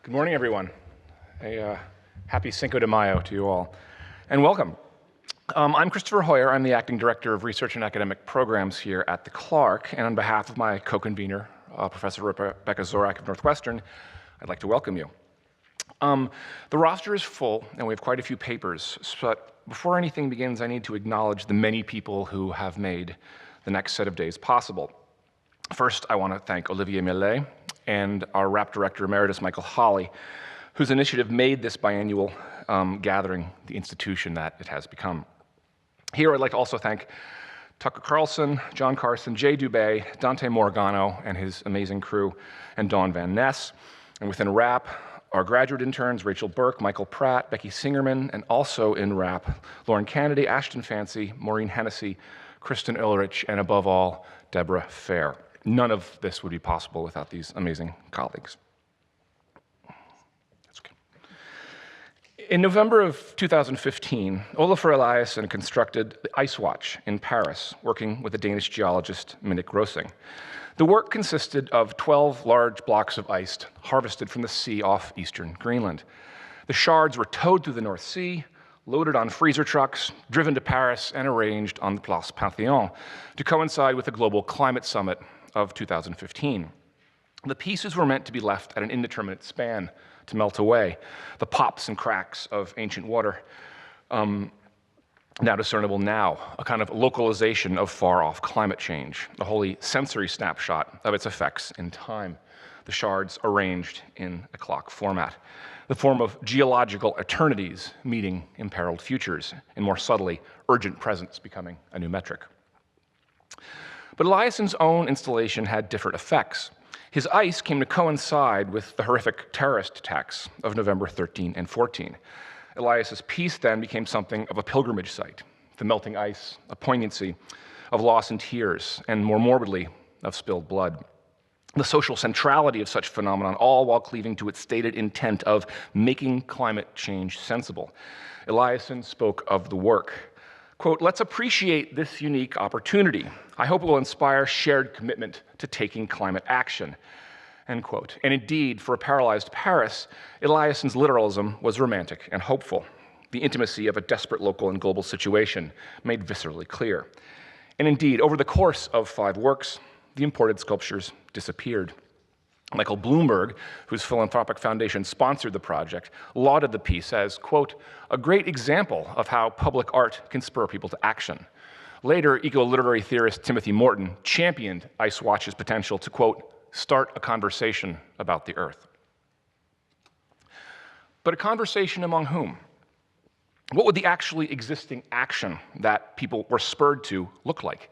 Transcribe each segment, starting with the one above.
Good morning, everyone. A happy Cinco de Mayo to you all, and welcome. I'm Christopher Hoyer. I'm the Acting Director of Research and Academic Programs here at the Clark, and on behalf of my co-convener, Professor Rebecca Zorak of Northwestern, I'd like to welcome you. The roster is full, and we have quite a few papers, but before anything begins, I need to acknowledge the many people who have made the next set of days possible. First, I want to thank Olivier Millet and our RAP Director Emeritus Michael Hawley, whose initiative made this biannual gathering the institution that it has become. Here, I'd like to also thank Tucker Carlson, John Carson, Jay Dubé, Dante Morgano and his amazing crew, and Dawn Van Ness. And within RAP, our graduate interns, Rachel Burke, Michael Pratt, Becky Singerman, and also in RAP, Lauren Kennedy, Ashton Fancy, Maureen Hennessy, Kristen Ulrich, and above all, Deborah Fair. None of this would be possible without these amazing colleagues. That's okay. In November of 2015, Olafur Eliasson constructed the Ice Watch in Paris, working with the Danish geologist Minik Rosing. The work consisted of 12 large blocks of ice harvested from the sea off eastern Greenland. The shards were towed through the North Sea, loaded on freezer trucks, driven to Paris, and arranged on the Place Pantheon to coincide with the Global Climate Summit of 2015. The pieces were meant to be left at an indeterminate span to melt away, the pops and cracks of ancient water, now discernible now, a kind of localization of far-off climate change, a wholly sensory snapshot of its effects in time, the shards arranged in a clock format, the form of geological eternities meeting imperiled futures, and more subtly, urgent presence becoming a new metric. But Eliasson's own installation had different effects. His ice came to coincide with the horrific terrorist attacks of November 13 and 14. Elias's piece then became something of a pilgrimage site, the melting ice, a poignancy of loss and tears, and more morbidly, of spilled blood. The social centrality of such phenomenon, all while cleaving to its stated intent of making climate change sensible. Eliasson spoke of the work. Quote, "Let's appreciate this unique opportunity. I hope it will inspire shared commitment to taking climate action." End quote. And indeed, for a paralyzed Paris, Eliasson's literalism was romantic and hopeful. The intimacy of a desperate local and global situation made viscerally clear. And indeed, over the course of 5 works, the imported sculptures disappeared. Michael Bloomberg, whose philanthropic foundation sponsored the project, lauded the piece as, quote, "a great example of how public art can spur people to action." Later, eco-literary theorist Timothy Morton championed Ice Watch's potential to, quote, "start a conversation about the Earth." But a conversation among whom? What would the actually existing action that people were spurred to look like?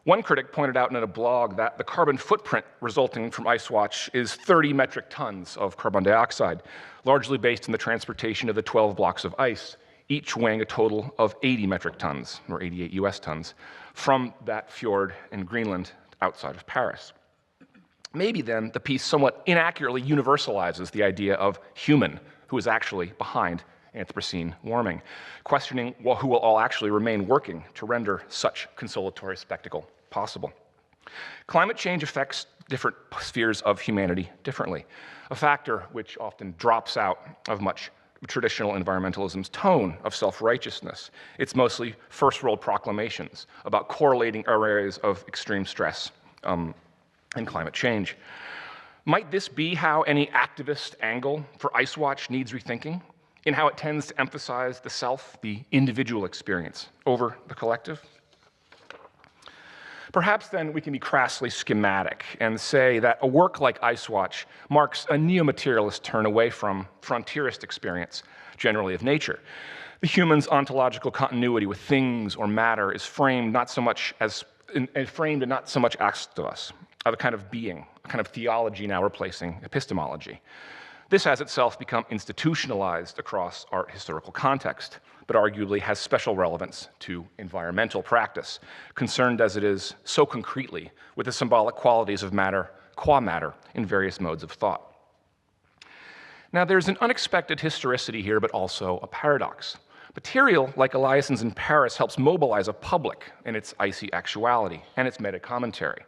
One critic pointed out in a blog that the carbon footprint resulting from Ice Watch is 30 metric tons of carbon dioxide, largely based on the transportation of the 12 blocks of ice, each weighing a total of 80 metric tons, or 88 US tons, from that fjord in Greenland outside of Paris. Maybe then the piece somewhat inaccurately universalizes the idea of human, who is actually behind Anthropocene warming, questioning who will all actually remain working to render such consolatory spectacle possible. Climate change affects different spheres of humanity differently, a factor which often drops out of much traditional environmentalism's tone of self-righteousness. It's mostly first-world proclamations about correlating areas of extreme stress and climate change. Might this be how any activist angle for Ice Watch needs rethinking? In how it tends to emphasize the self, the individual experience, over the collective? Perhaps then we can be crassly schematic and say that a work like Ice Watch marks a neo-materialist turn away from frontierist experience, generally of nature. The human's ontological continuity with things or matter is framed not so much as framed and not so much asked of us, of a kind of being, a kind of theology now replacing epistemology. This has itself become institutionalized across art historical context, but arguably has special relevance to environmental practice, concerned as it is so concretely with the symbolic qualities of matter, qua matter, in various modes of thought. Now, there's an unexpected historicity here, but also a paradox. Material, like Eliasson's in Paris, helps mobilize a public in its icy actuality and its meta-commentary.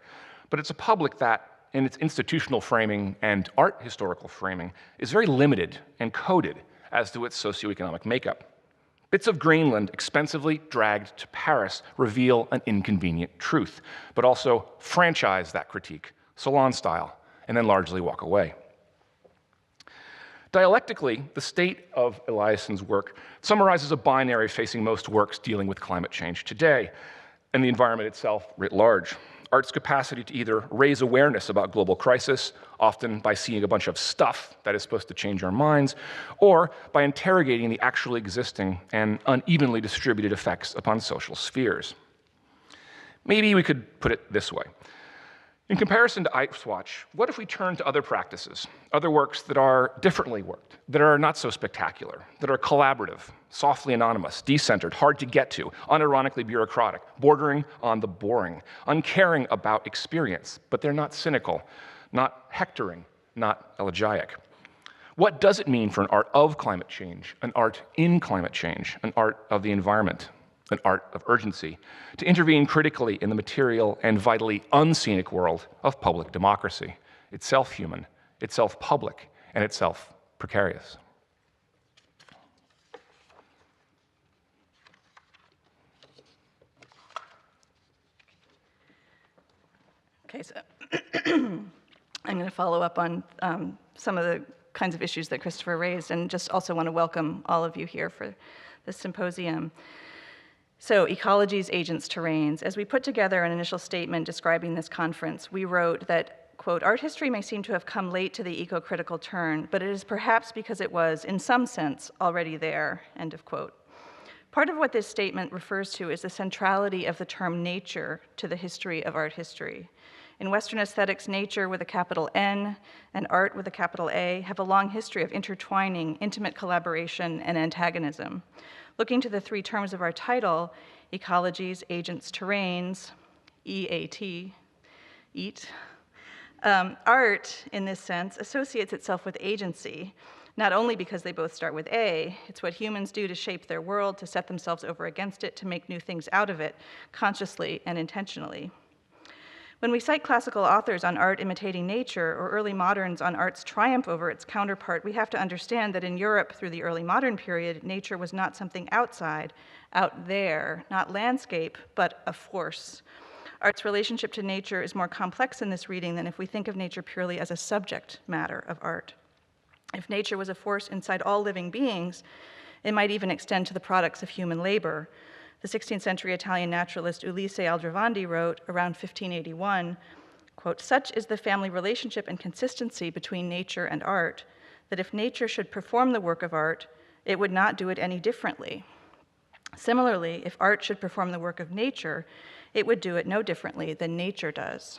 But it's a public that in its institutional framing and art historical framing, is very limited and coded as to its socioeconomic makeup. Bits of Greenland expensively dragged to Paris reveal an inconvenient truth, but also franchise that critique, salon style, and then largely walk away. Dialectically, the state of Eliasson's work summarizes a binary facing most works dealing with climate change today, and the environment itself writ large. Art's capacity to either raise awareness about global crisis, often by seeing a bunch of stuff that is supposed to change our minds, or by interrogating the actually existing and unevenly distributed effects upon social spheres. Maybe we could put it this way. In comparison to Ice Watch, what if we turn to other practices, other works that are differently worked, that are not so spectacular, that are collaborative, softly anonymous, decentered, hard to get to, unironically bureaucratic, bordering on the boring, uncaring about experience, but they're not cynical, not hectoring, not elegiac. What does it mean for an art of climate change, an art in climate change, an art of the environment, an art of urgency, to intervene critically in the material and vitally unscenic world of public democracy, itself human, itself public, and itself precarious? Okay, so I'm going to follow up on some of the kinds of issues that Christopher raised, and just also want to welcome all of you here for this symposium. So, Ecologies, Agents, Terrains. As we put together an initial statement describing this conference, we wrote that, quote, art history may seem to have come late to the eco-critical turn, but it is perhaps because it was, in some sense, already there, end of quote. Part of what this statement refers to is the centrality of the term nature to the history of art history. In Western aesthetics, nature with a capital N and art with a capital A have a long history of intertwining, intimate collaboration, and antagonism. Looking to the three terms of our title, Ecologies, Agents, Terrains, EAT, EAT, art, in this sense, associates itself with agency, not only because they both start with A, it's what humans do to shape their world, to set themselves over against it, to make new things out of it, consciously and intentionally. When we cite classical authors on art imitating nature, or early moderns on art's triumph over its counterpart, we have to understand that in Europe through the early modern period, nature was not something outside, out there, not landscape, but a force. Art's relationship to nature is more complex in this reading than if we think of nature purely as a subject matter of art. If nature was a force inside all living beings, it might even extend to the products of human labor. The 16th century Italian naturalist Ulisse Aldrovandi wrote around 1581, quote, such is the family relationship and consistency between nature and art, that if nature should perform the work of art, it would not do it any differently. Similarly, if art should perform the work of nature, it would do it no differently than nature does.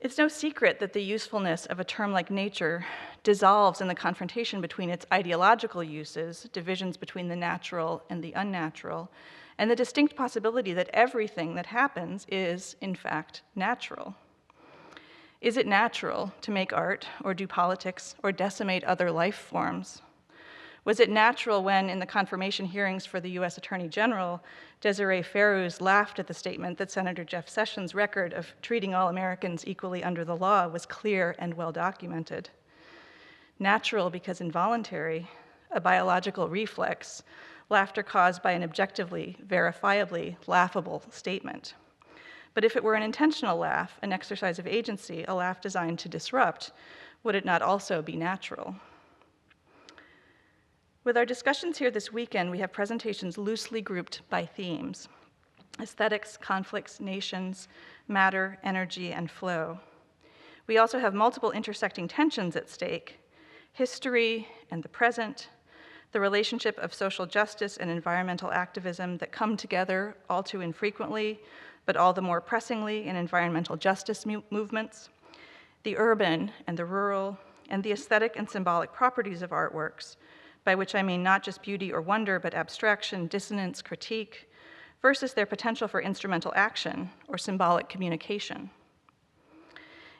It's no secret that the usefulness of a term like nature dissolves in the confrontation between its ideological uses, divisions between the natural and the unnatural, and the distinct possibility that everything that happens is, in fact, natural. Is it natural to make art, or do politics, or decimate other life forms? Was it natural when, in the confirmation hearings for the US Attorney General, Desiree Ferrous laughed at the statement that Senator Jeff Sessions' record of treating all Americans equally under the law was clear and well documented? Natural because involuntary, a biological reflex, laughter caused by an objectively, verifiably laughable statement. But if it were an intentional laugh, an exercise of agency, a laugh designed to disrupt, would it not also be natural? With our discussions here this weekend, we have presentations loosely grouped by themes: aesthetics, conflicts, nations, matter, energy, and flow. We also have multiple intersecting tensions at stake: history and the present, the relationship of social justice and environmental activism that come together all too infrequently, but all the more pressingly in environmental justice movements, the urban and the rural, and the aesthetic and symbolic properties of artworks, by which I mean not just beauty or wonder, but abstraction, dissonance, critique, versus their potential for instrumental action or symbolic communication.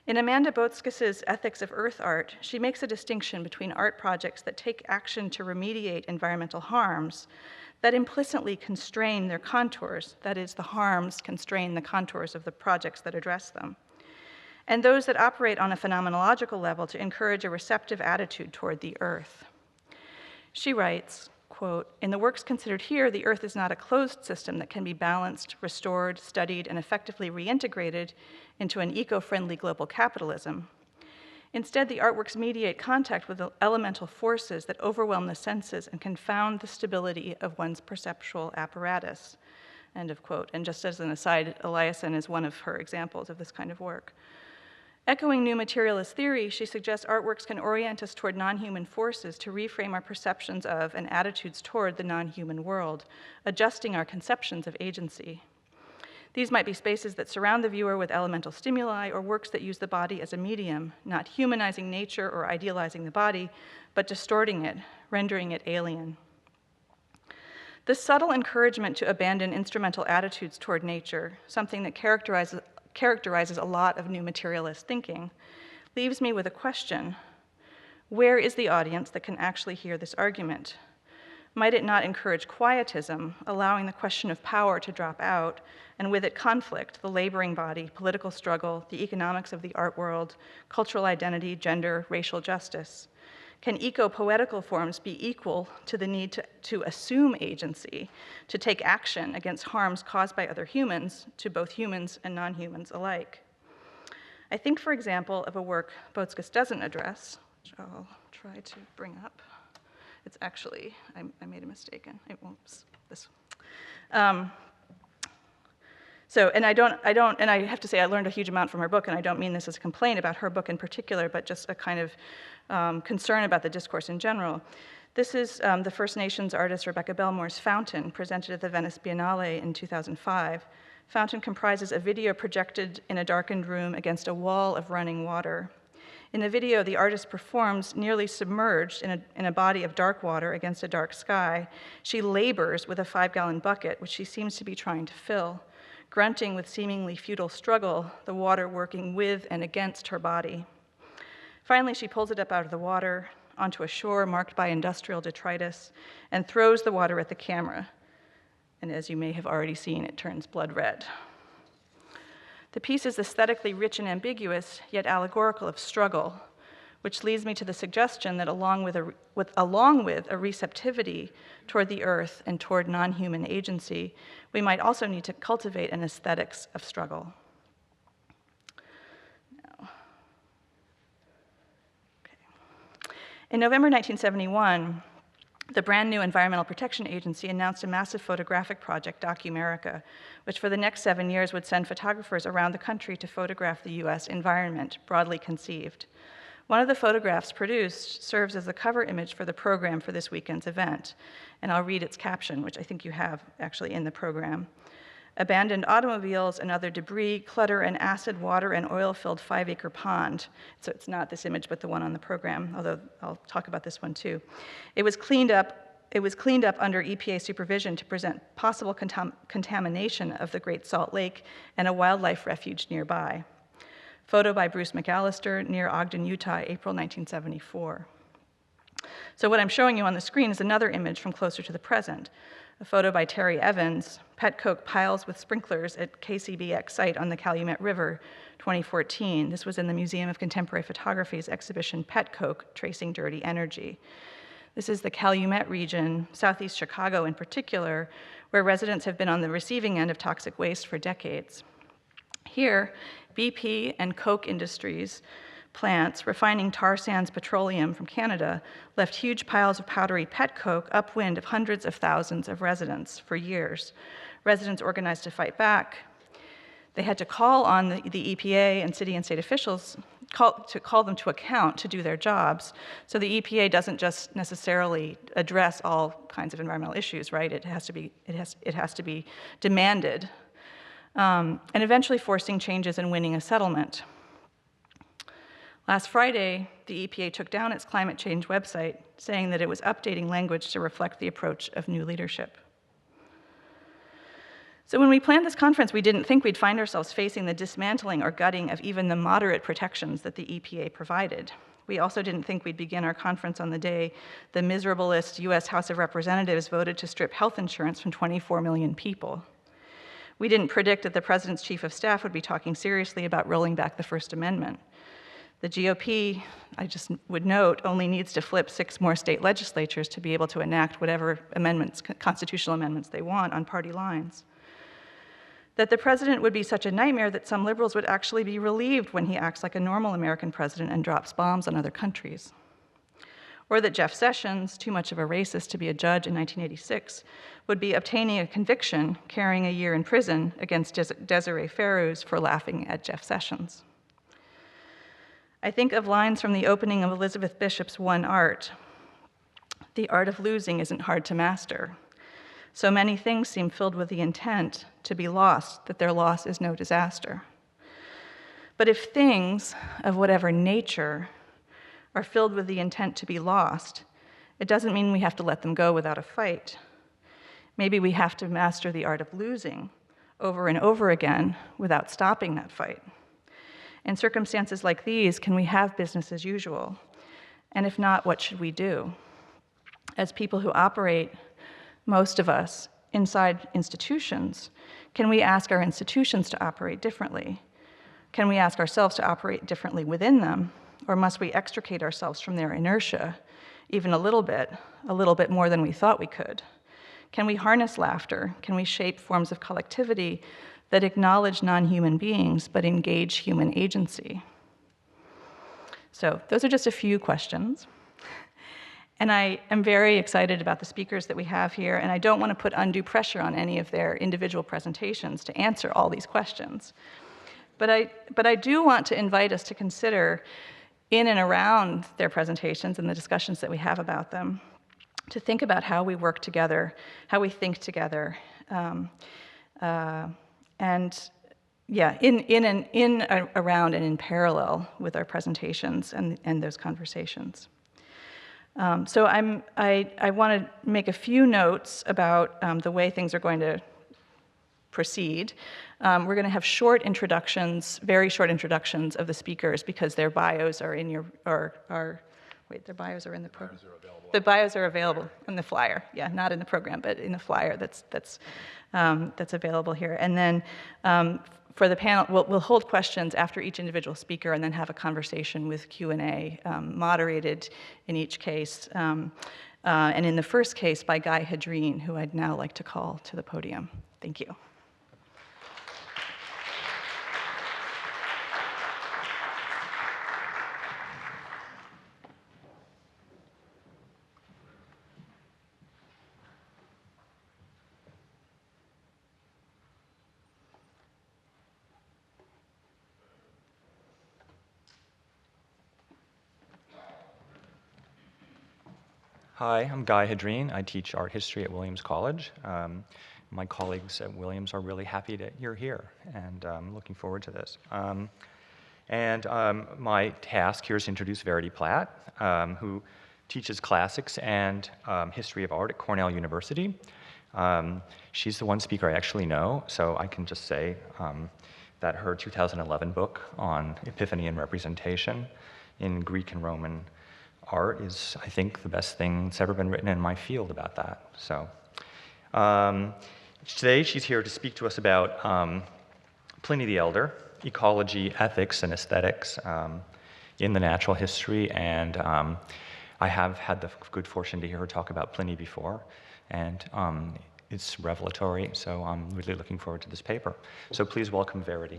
In Amanda Botskis's Ethics of Earth Art, she makes a distinction between art projects that take action to remediate environmental harms that implicitly constrain their contours, that is, the harms constrain the contours of the projects that address them, and those that operate on a phenomenological level to encourage a receptive attitude toward the earth. She writes, quote, "In the works considered here, the earth is not a closed system that can be balanced, restored, studied, and effectively reintegrated into an eco-friendly global capitalism. Instead, the artworks mediate contact with the elemental forces that overwhelm the senses and confound the stability of one's perceptual apparatus." End of quote. And just as an aside, Eliasson is one of her examples of this kind of work. Echoing new materialist theory, she suggests artworks can orient us toward non-human forces to reframe our perceptions of and attitudes toward the non-human world, adjusting our conceptions of agency. These might be spaces that surround the viewer with elemental stimuli, or works that use the body as a medium, not humanizing nature or idealizing the body, but distorting it, rendering it alien. This subtle encouragement to abandon instrumental attitudes toward nature, something that characterizes a lot of new materialist thinking, leaves me with a question. Where is the audience that can actually hear this argument? Might it not encourage quietism, allowing the question of power to drop out, and with it conflict, the laboring body, political struggle, the economics of the art world, cultural identity, gender, racial justice? Can eco-poetical forms be equal to the need to assume agency, to take action against harms caused by other humans, to both humans and non-humans alike? I think, for example, of a work Botskis doesn't address, which I'll try to bring up. It's actually, I made a mistake, and it won't, this. And I have to say, I learned a huge amount from her book, and I don't mean this as a complaint about her book in particular, but just a kind of concern about the discourse in general. This is the First Nations artist Rebecca Belmore's Fountain, presented at the Venice Biennale in 2005. Fountain comprises a video projected in a darkened room against a wall of running water. In the video, the artist performs nearly submerged in a body of dark water against a dark sky. She labors with a 5-gallon bucket, which she seems to be trying to fill, grunting with seemingly futile struggle, the water working with and against her body. Finally, she pulls it up out of the water onto a shore marked by industrial detritus and throws the water at the camera. And as you may have already seen, it turns blood red. The piece is aesthetically rich and ambiguous, yet allegorical of struggle, which leads me to the suggestion that along with a receptivity toward the earth and toward non-human agency, we might also need to cultivate an aesthetics of struggle. In November 1971, the brand new Environmental Protection Agency announced a massive photographic project, Documerica, which for the next 7 years would send photographers around the country to photograph the US environment, broadly conceived. One of the photographs produced serves as the cover image for the program for this weekend's event, and I'll read its caption, which I think you have actually in the program. "Abandoned automobiles and other debris clutter an acid water and oil-filled 5-acre pond." So it's not this image, but the one on the program, although I'll talk about this one too. It was cleaned up under EPA supervision to present possible contamination of the Great Salt Lake and a wildlife refuge nearby. Photo by Bruce McAllister near Ogden, Utah, April 1974. So what I'm showing you on the screen is another image from closer to the present. A photo by Terry Evans, pet coke piles with sprinklers at KCBX site on the Calumet River, 2014. This was in the Museum of Contemporary Photography's exhibition Pet Coke, Tracing Dirty Energy. This is the Calumet region, southeast Chicago in particular, where residents have been on the receiving end of toxic waste for decades. Here, BP and Coke Industries plants refining tar sands petroleum from Canada left huge piles of powdery pet coke upwind of hundreds of thousands of residents for years. Residents organized to fight back. They had to call on the EPA and city and state officials to call them to account to do their jobs. So the EPA doesn't just necessarily address all kinds of environmental issues, right? It has to be demanded, and eventually forcing changes and winning a settlement. Last Friday, the EPA took down its climate change website, saying that it was updating language to reflect the approach of new leadership. So when we planned this conference, we didn't think we'd find ourselves facing the dismantling or gutting of even the moderate protections that the EPA provided. We also didn't think we'd begin our conference on the day the miserablest US House of Representatives voted to strip health insurance from 24 million people. We didn't predict that the president's chief of staff would be talking seriously about rolling back the First Amendment. The GOP, I just would note, only needs to flip 6 more state legislatures to be able to enact whatever amendments, constitutional amendments they want on party lines. That the president would be such a nightmare that some liberals would actually be relieved when he acts like a normal American president and drops bombs on other countries. Or that Jeff Sessions, too much of a racist to be a judge in 1986, would be obtaining a conviction, carrying a year in prison against Desiree Ferruz for laughing at Jeff Sessions. I think of lines from the opening of Elizabeth Bishop's One Art. The art of losing isn't hard to master. So many things seem filled with the intent to be lost, that their loss is no disaster. But if things of whatever nature are filled with the intent to be lost, it doesn't mean we have to let them go without a fight. Maybe we have to master the art of losing over and over again without stopping that fight. In circumstances like these, can we have business as usual? And if not, what should we do? As people who operate, most of us, inside institutions, can we ask our institutions to operate differently? Can we ask ourselves to operate differently within them? Or must we extricate ourselves from their inertia, even a little bit more than we thought we could? Can we harness laughter? Can we shape forms of collectivity that acknowledge non-human beings but engage human agency? So those are just a few questions. And I am very excited about the speakers that we have here, and I don't want to put undue pressure on any of their individual presentations to answer all these questions. But I do want to invite us to consider, in and around their presentations and the discussions that we have about them, to think about how we work together, how we think together, around, and in parallel with our presentations and those conversations. So I want to make a few notes about the way things are going to proceed. We're going to have short introductions, very short introductions of the speakers because their bios are in your, their bios are in the program. The bios are available in the flyer. Yeah, not in the program, but in the flyer that's available here. And then for the panel, we'll hold questions after each individual speaker and then have a conversation with Q&A, moderated in each case. And in the first case by Guy Hadreen, who I'd now like to call to the podium. Thank you. Hi, I'm Guy Hadreen. I teach art history at Williams College. My colleagues at Williams are really happy that you're here, and I'm looking forward to this. My task here is to introduce Verity Platt, who teaches classics and history of art at Cornell University. She's the one speaker I actually know, so I can just say that her 2011 book on Epiphany and Representation in Greek and Roman art is, I think, the best thing that's ever been written in my field about that. So today she's here to speak to us about Pliny the Elder, ecology, ethics, and aesthetics in the natural history. And I have had the good fortune to hear her talk about Pliny before, and it's revelatory, so I'm really looking forward to this paper. So please welcome Verity.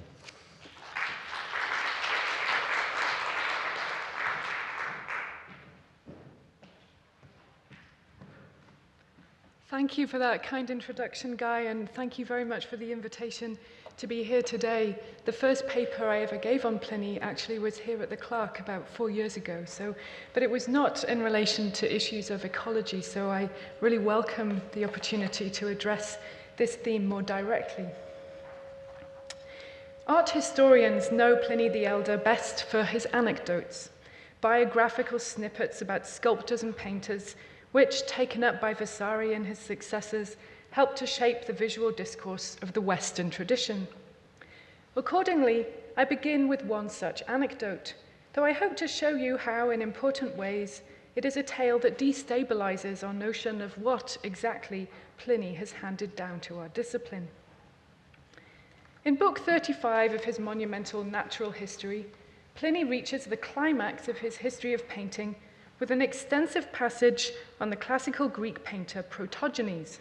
Thank you for that kind introduction, Guy, and thank you very much for the invitation to be here today. The first paper I ever gave on Pliny actually was here at the Clark about 4 years ago, but it was not in relation to issues of ecology, so I really welcome the opportunity to address this theme more directly. Art historians know Pliny the Elder best for his anecdotes, biographical snippets about sculptors and painters, which, taken up by Vasari and his successors, helped to shape the visual discourse of the Western tradition. Accordingly, I begin with one such anecdote, though I hope to show you how, in important ways, it is a tale that destabilizes our notion of what exactly Pliny has handed down to our discipline. In Book 35 of his monumental Natural History, Pliny reaches the climax of his history of painting with an extensive passage on the classical Greek painter Protogenes.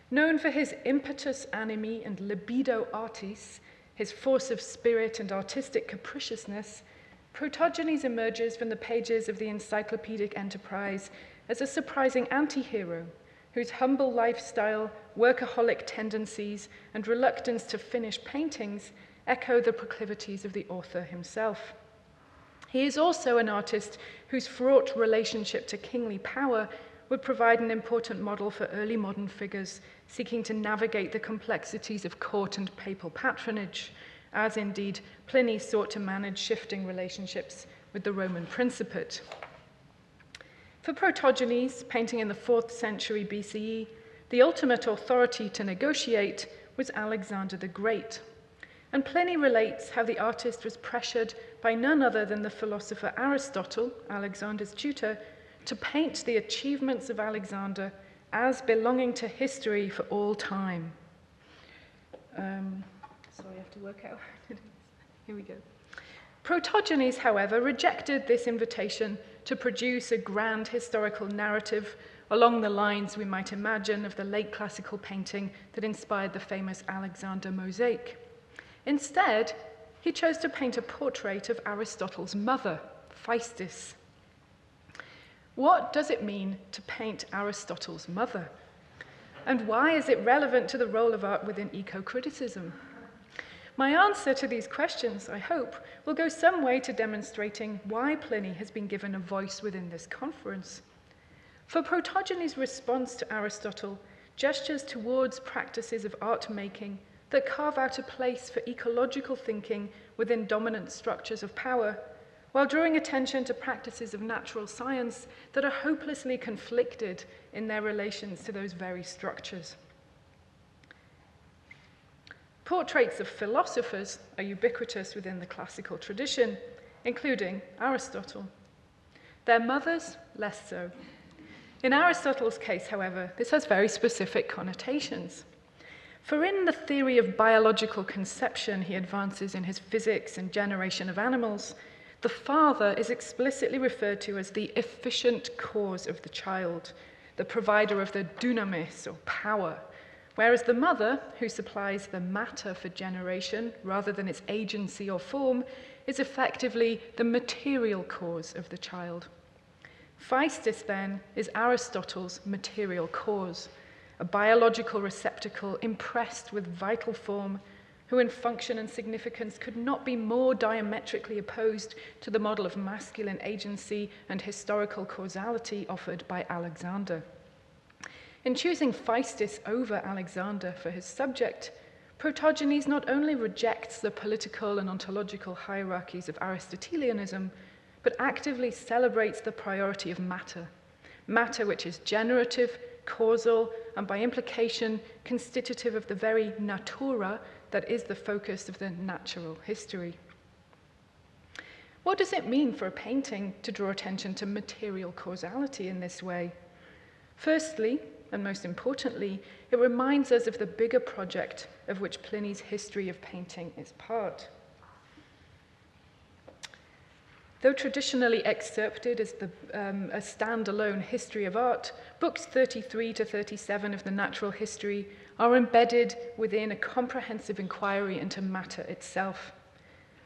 Known for his impetus animi and libido artis, his force of spirit and artistic capriciousness, Protogenes emerges from the pages of the encyclopedic enterprise as a surprising anti-hero whose humble lifestyle, workaholic tendencies, and reluctance to finish paintings echo the proclivities of the author himself. He is also an artist whose fraught relationship to kingly power would provide an important model for early modern figures seeking to navigate the complexities of court and papal patronage, as indeed Pliny sought to manage shifting relationships with the Roman Principate. For Protogenes, painting in the 4th century BCE, the ultimate authority to negotiate was Alexander the Great. And Pliny relates how the artist was pressured by none other than the philosopher Aristotle, Alexander's tutor, to paint the achievements of Alexander as belonging to history for all time. Sorry, I have to work out. Here we go. Protogenes, however, rejected this invitation to produce a grand historical narrative along the lines we might imagine of the late classical painting that inspired the famous Alexander mosaic. Instead, he chose to paint a portrait of Aristotle's mother, Phaistis. What does it mean to paint Aristotle's mother? And why is it relevant to the role of art within eco-criticism? My answer to these questions, I hope, will go some way to demonstrating why Pliny has been given a voice within this conference. For Protogenes' response to Aristotle gestures towards practices of art making that carve out a place for ecological thinking within dominant structures of power, while drawing attention to practices of natural science that are hopelessly conflicted in their relations to those very structures. Portraits of philosophers are ubiquitous within the classical tradition, including Aristotle. Their mothers, less so. In Aristotle's case, however, this has very specific connotations. For in the theory of biological conception he advances in his Physics and Generation of Animals, the father is explicitly referred to as the efficient cause of the child, the provider of the dunamis, or power, whereas the mother, who supplies the matter for generation rather than its agency or form, is effectively the material cause of the child. Phaistis, then, is Aristotle's material cause, a biological receptacle impressed with vital form, who in function and significance could not be more diametrically opposed to the model of masculine agency and historical causality offered by Alexander. In choosing Phaistis over Alexander for his subject, Protogenes not only rejects the political and ontological hierarchies of Aristotelianism, but actively celebrates the priority of matter, matter which is generative, causal, and by implication constitutive of the very natura that is the focus of the natural history. What does it mean for a painting to draw attention to material causality in this way? Firstly, and most importantly, it reminds us of the bigger project of which Pliny's history of painting is part. Though traditionally excerpted as a standalone history of art, books 33 to 37 of the Natural History are embedded within a comprehensive inquiry into matter itself.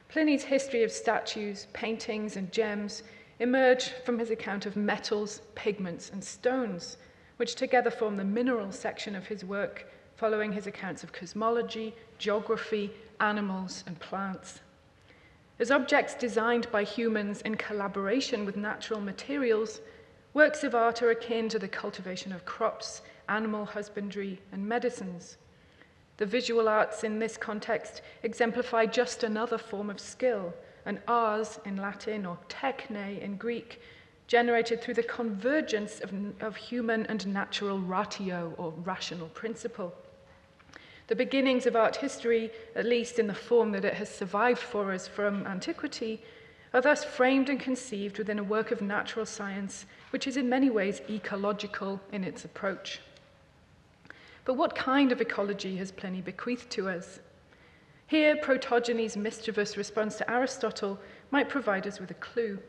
Pliny's history of statues, paintings, and gems emerge from his account of metals, pigments, and stones, which together form the mineral section of his work, following his accounts of cosmology, geography, animals, and plants. As objects designed by humans in collaboration with natural materials, works of art are akin to the cultivation of crops, animal husbandry, and medicines. The visual arts in this context exemplify just another form of skill, an ars in Latin or techne in Greek, generated through the convergence of human and natural ratio, or rational principle. The beginnings of art history, at least in the form that it has survived for us from antiquity, are thus framed and conceived within a work of natural science, which is in many ways ecological in its approach. But what kind of ecology has Pliny bequeathed to us? Here, Protogenes' mischievous response to Aristotle might provide us with a clue.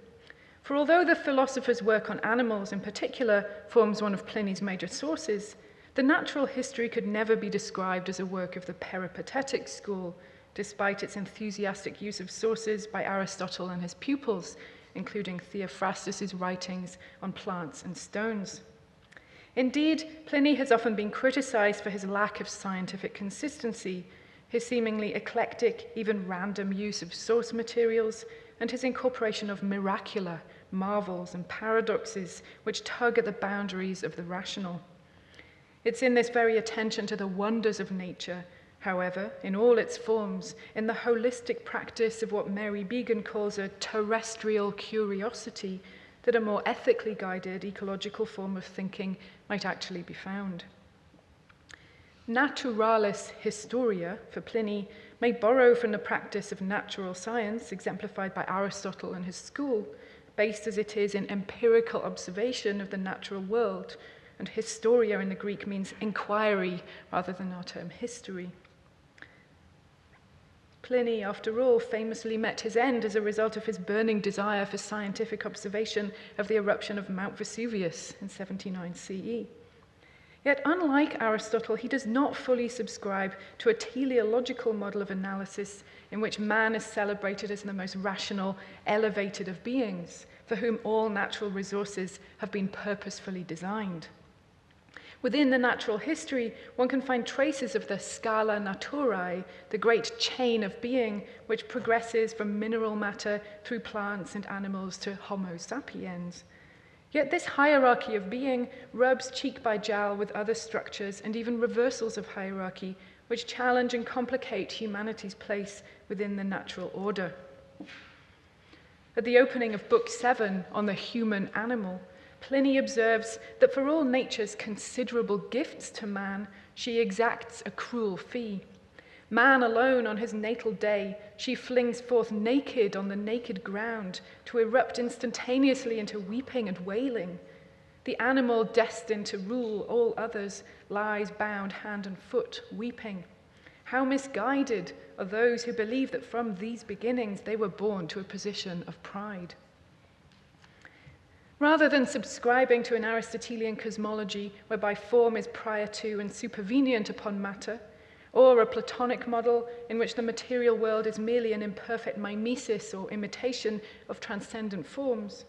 For although the philosopher's work on animals in particular forms one of Pliny's major sources, the natural history could never be described as a work of the peripatetic school, despite its enthusiastic use of sources by Aristotle and his pupils, including Theophrastus's writings on plants and stones. Indeed, Pliny has often been criticized for his lack of scientific consistency, his seemingly eclectic, even random use of source materials, and his incorporation of miracula, marvels, and paradoxes which tug at the boundaries of the rational. It's in this very attention to the wonders of nature, however, in all its forms, in the holistic practice of what Mary Began calls a terrestrial curiosity, that a more ethically guided ecological form of thinking might actually be found. Naturalis historia, for Pliny, may borrow from the practice of natural science, exemplified by Aristotle and his school, based as it is in empirical observation of the natural world, and historia in the Greek means inquiry rather than our term history. Pliny, after all, famously met his end as a result of his burning desire for scientific observation of the eruption of Mount Vesuvius in 79 CE. Yet, unlike Aristotle, he does not fully subscribe to a teleological model of analysis in which man is celebrated as the most rational, elevated of beings, for whom all natural resources have been purposefully designed. Within the natural history, one can find traces of the scala naturae, the great chain of being which progresses from mineral matter through plants and animals to Homo sapiens. Yet this hierarchy of being rubs cheek by jowl with other structures and even reversals of hierarchy, which challenge and complicate humanity's place within the natural order. At the opening of Book 7 on the human animal, Pliny observes that for all nature's considerable gifts to man, she exacts a cruel fee. Man alone on his natal day, she flings forth naked on the naked ground to erupt instantaneously into weeping and wailing. The animal destined to rule all others lies bound hand and foot, weeping. How misguided are those who believe that from these beginnings they were born to a position of pride. Rather than subscribing to an Aristotelian cosmology whereby form is prior to and supervenient upon matter, or a Platonic model in which the material world is merely an imperfect mimesis or imitation of transcendent forms,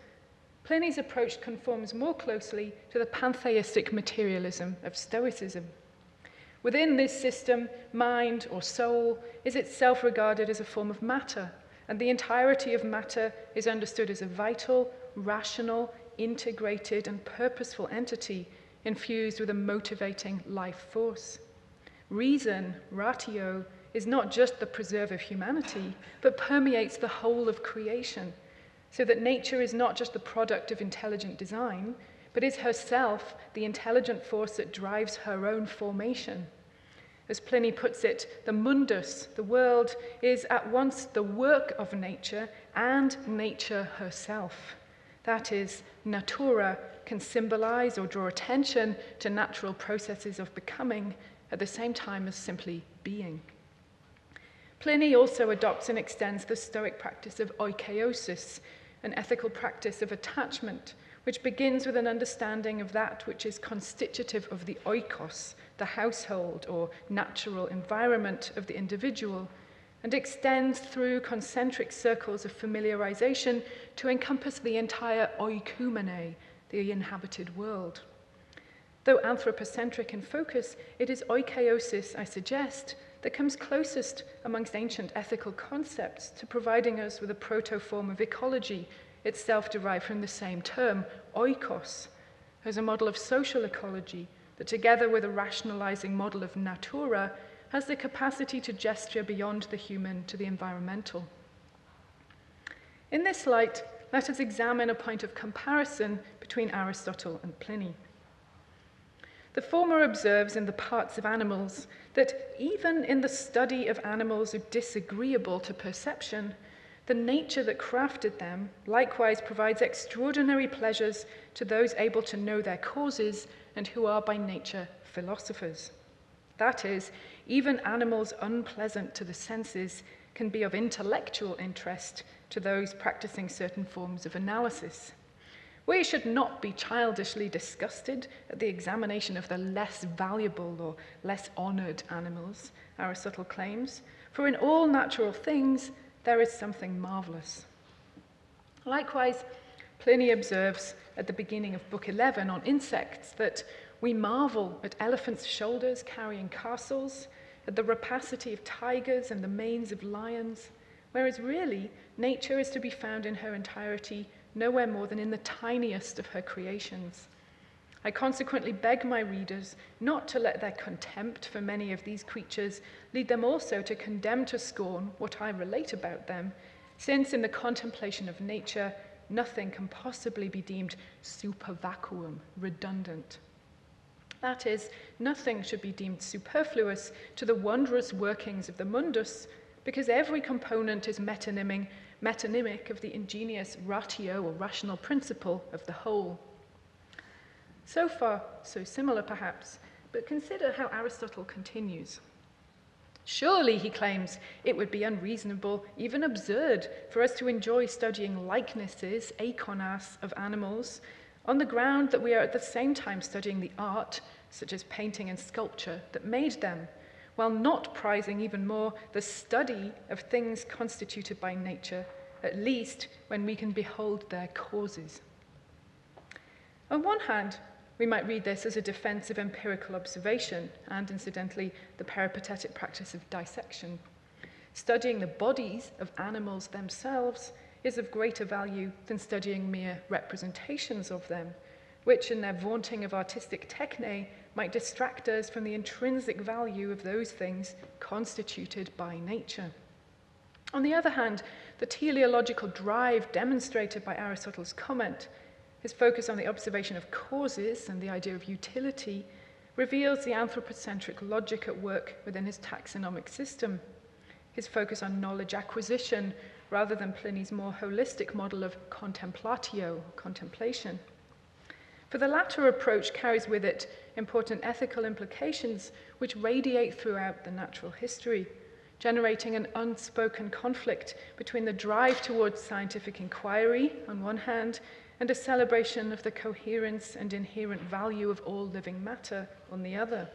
Pliny's approach conforms more closely to the pantheistic materialism of Stoicism. Within this system, mind or soul is itself regarded as a form of matter, and the entirety of matter is understood as a vital, rational, integrated, and purposeful entity infused with a motivating life force. Reason, ratio, is not just the preserve of humanity, but permeates the whole of creation, so that nature is not just the product of intelligent design, but is herself the intelligent force that drives her own formation. As Pliny puts it, the mundus, the world, is at once the work of nature and nature herself. That is, natura can symbolize or draw attention to natural processes of becoming at the same time as simply being. Pliny also adopts and extends the Stoic practice of oikeiosis, an ethical practice of attachment, which begins with an understanding of that which is constitutive of the oikos, the household or natural environment of the individual, and extends through concentric circles of familiarization to encompass the entire oikoumene, the inhabited world. Though anthropocentric in focus, it is oikeiosis, I suggest, that comes closest amongst ancient ethical concepts to providing us with a proto-form of ecology, itself derived from the same term, oikos, as a model of social ecology that, together with a rationalizing model of natura, has the capacity to gesture beyond the human to the environmental. In this light, let us examine a point of comparison between Aristotle and Pliny. The former observes in the parts of animals that even in the study of animals disagreeable to perception, the nature that crafted them likewise provides extraordinary pleasures to those able to know their causes and who are by nature philosophers. That is, even animals unpleasant to the senses can be of intellectual interest to those practicing certain forms of analysis. We should not be childishly disgusted at the examination of the less valuable or less honored animals, Aristotle claims, for in all natural things there is something marvelous. Likewise, Pliny observes at the beginning of Book 11 on insects that we marvel at elephants' shoulders carrying castles, at the rapacity of tigers and the manes of lions, whereas really nature is to be found in her entirety nowhere more than in the tiniest of her creations. I consequently beg my readers not to let their contempt for many of these creatures lead them also to condemn to scorn what I relate about them, since in the contemplation of nature, nothing can possibly be deemed super vacuum, redundant. That is, nothing should be deemed superfluous to the wondrous workings of the mundus, because every component is metonymic of the ingenious ratio or rational principle of the whole. So far, so similar perhaps, but consider how Aristotle continues. Surely, he claims, it would be unreasonable, even absurd, for us to enjoy studying likenesses, eikonas, of animals, on the ground that we are at the same time studying the art, such as painting and sculpture, that made them, while not prizing even more the study of things constituted by nature, at least when we can behold their causes. On one hand, we might read this as a defense of empirical observation and, incidentally, the peripatetic practice of dissection. Studying the bodies of animals themselves is of greater value than studying mere representations of them, which in their vaunting of artistic techne might distract us from the intrinsic value of those things constituted by nature. On the other hand, the teleological drive demonstrated by Aristotle's comment, his focus on the observation of causes and the idea of utility, reveals the anthropocentric logic at work within his taxonomic system. His focus on knowledge acquisition rather than Pliny's more holistic model of contemplatio, contemplation. For the latter approach carries with it important ethical implications which radiate throughout the natural history, generating an unspoken conflict between the drive towards scientific inquiry on one hand and a celebration of the coherence and inherent value of all living matter on the other.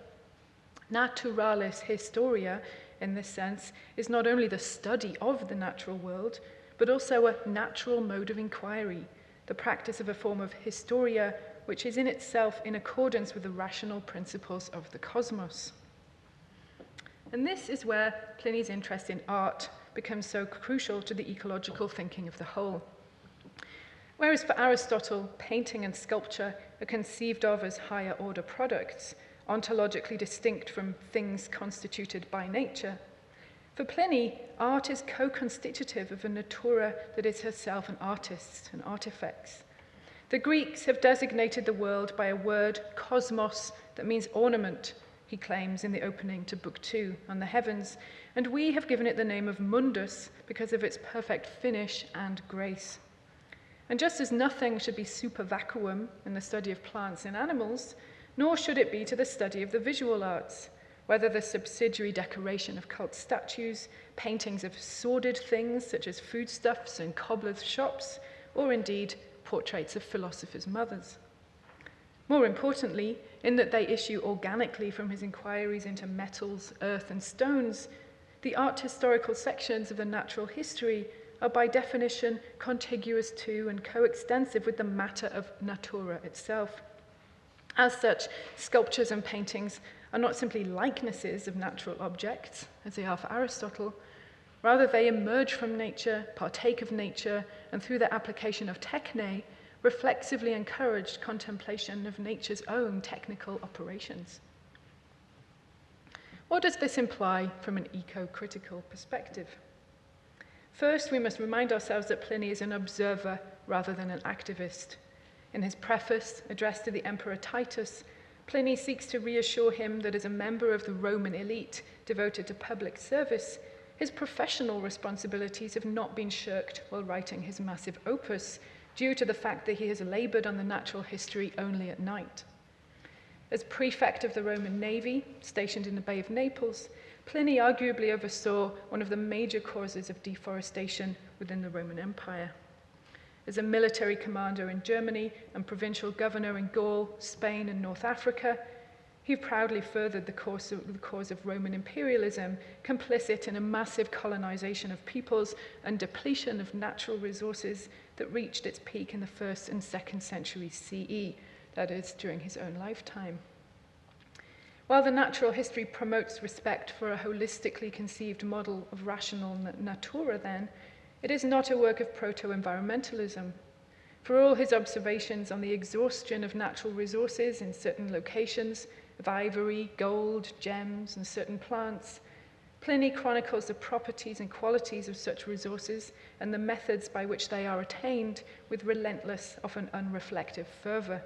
Naturalis historia, in this sense, is not only the study of the natural world, but also a natural mode of inquiry, the practice of a form of historia which is in itself in accordance with the rational principles of the cosmos. And this is where Pliny's interest in art becomes so crucial to the ecological thinking of the whole. Whereas for Aristotle, painting and sculpture are conceived of as higher order products, ontologically distinct from things constituted by nature, for Pliny, art is co-constitutive of a natura that is herself an artist, an artifex. The Greeks have designated the world by a word, cosmos, that means ornament, he claims in the opening to Book 2 on the heavens, and we have given it the name of mundus because of its perfect finish and grace. And just as nothing should be super vacuum in the study of plants and animals, nor should it be to the study of the visual arts, whether the subsidiary decoration of cult statues, paintings of sordid things such as foodstuffs and cobblers' shops, or indeed portraits of philosophers' mothers. More importantly, in that they issue organically from his inquiries into metals, earth, and stones, the art historical sections of the natural history are by definition contiguous to and coextensive with the matter of natura itself. As such, sculptures and paintings are not simply likenesses of natural objects, as they are for Aristotle. Rather, they emerge from nature, partake of nature, and through their application of techne, reflexively encouraged contemplation of nature's own technical operations. What does this imply from an eco-critical perspective? First, we must remind ourselves that Pliny is an observer, rather than an activist. In his preface, addressed to the Emperor Titus, Pliny seeks to reassure him that as a member of the Roman elite devoted to public service, his professional responsibilities have not been shirked while writing his massive opus, due to the fact that he has labored on the natural history only at night. As prefect of the Roman navy, stationed in the Bay of Naples, Pliny arguably oversaw one of the major causes of deforestation within the Roman Empire. As a military commander in Germany and provincial governor in Gaul, Spain, and North Africa, he proudly furthered the cause of Roman imperialism, complicit in a massive colonization of peoples and depletion of natural resources that reached its peak in the 1st and 2nd centuries CE, that is, during his own lifetime. While the natural history promotes respect for a holistically conceived model of rational natura, then, it is not a work of proto-environmentalism. For all his observations on the exhaustion of natural resources in certain locations, of ivory, gold, gems, and certain plants, Pliny chronicles the properties and qualities of such resources and the methods by which they are attained with relentless, often unreflective fervor.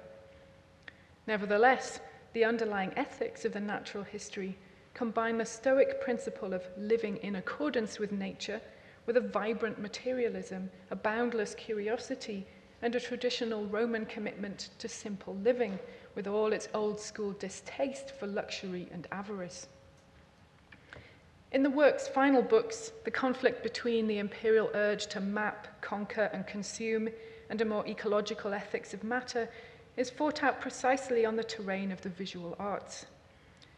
Nevertheless, the underlying ethics of the natural history combine the Stoic principle of living in accordance with nature with a vibrant materialism, a boundless curiosity, and a traditional Roman commitment to simple living, with all its old-school distaste for luxury and avarice. In the work's final books, the conflict between the imperial urge to map, conquer, and consume, and a more ecological ethics of matter is fought out precisely on the terrain of the visual arts.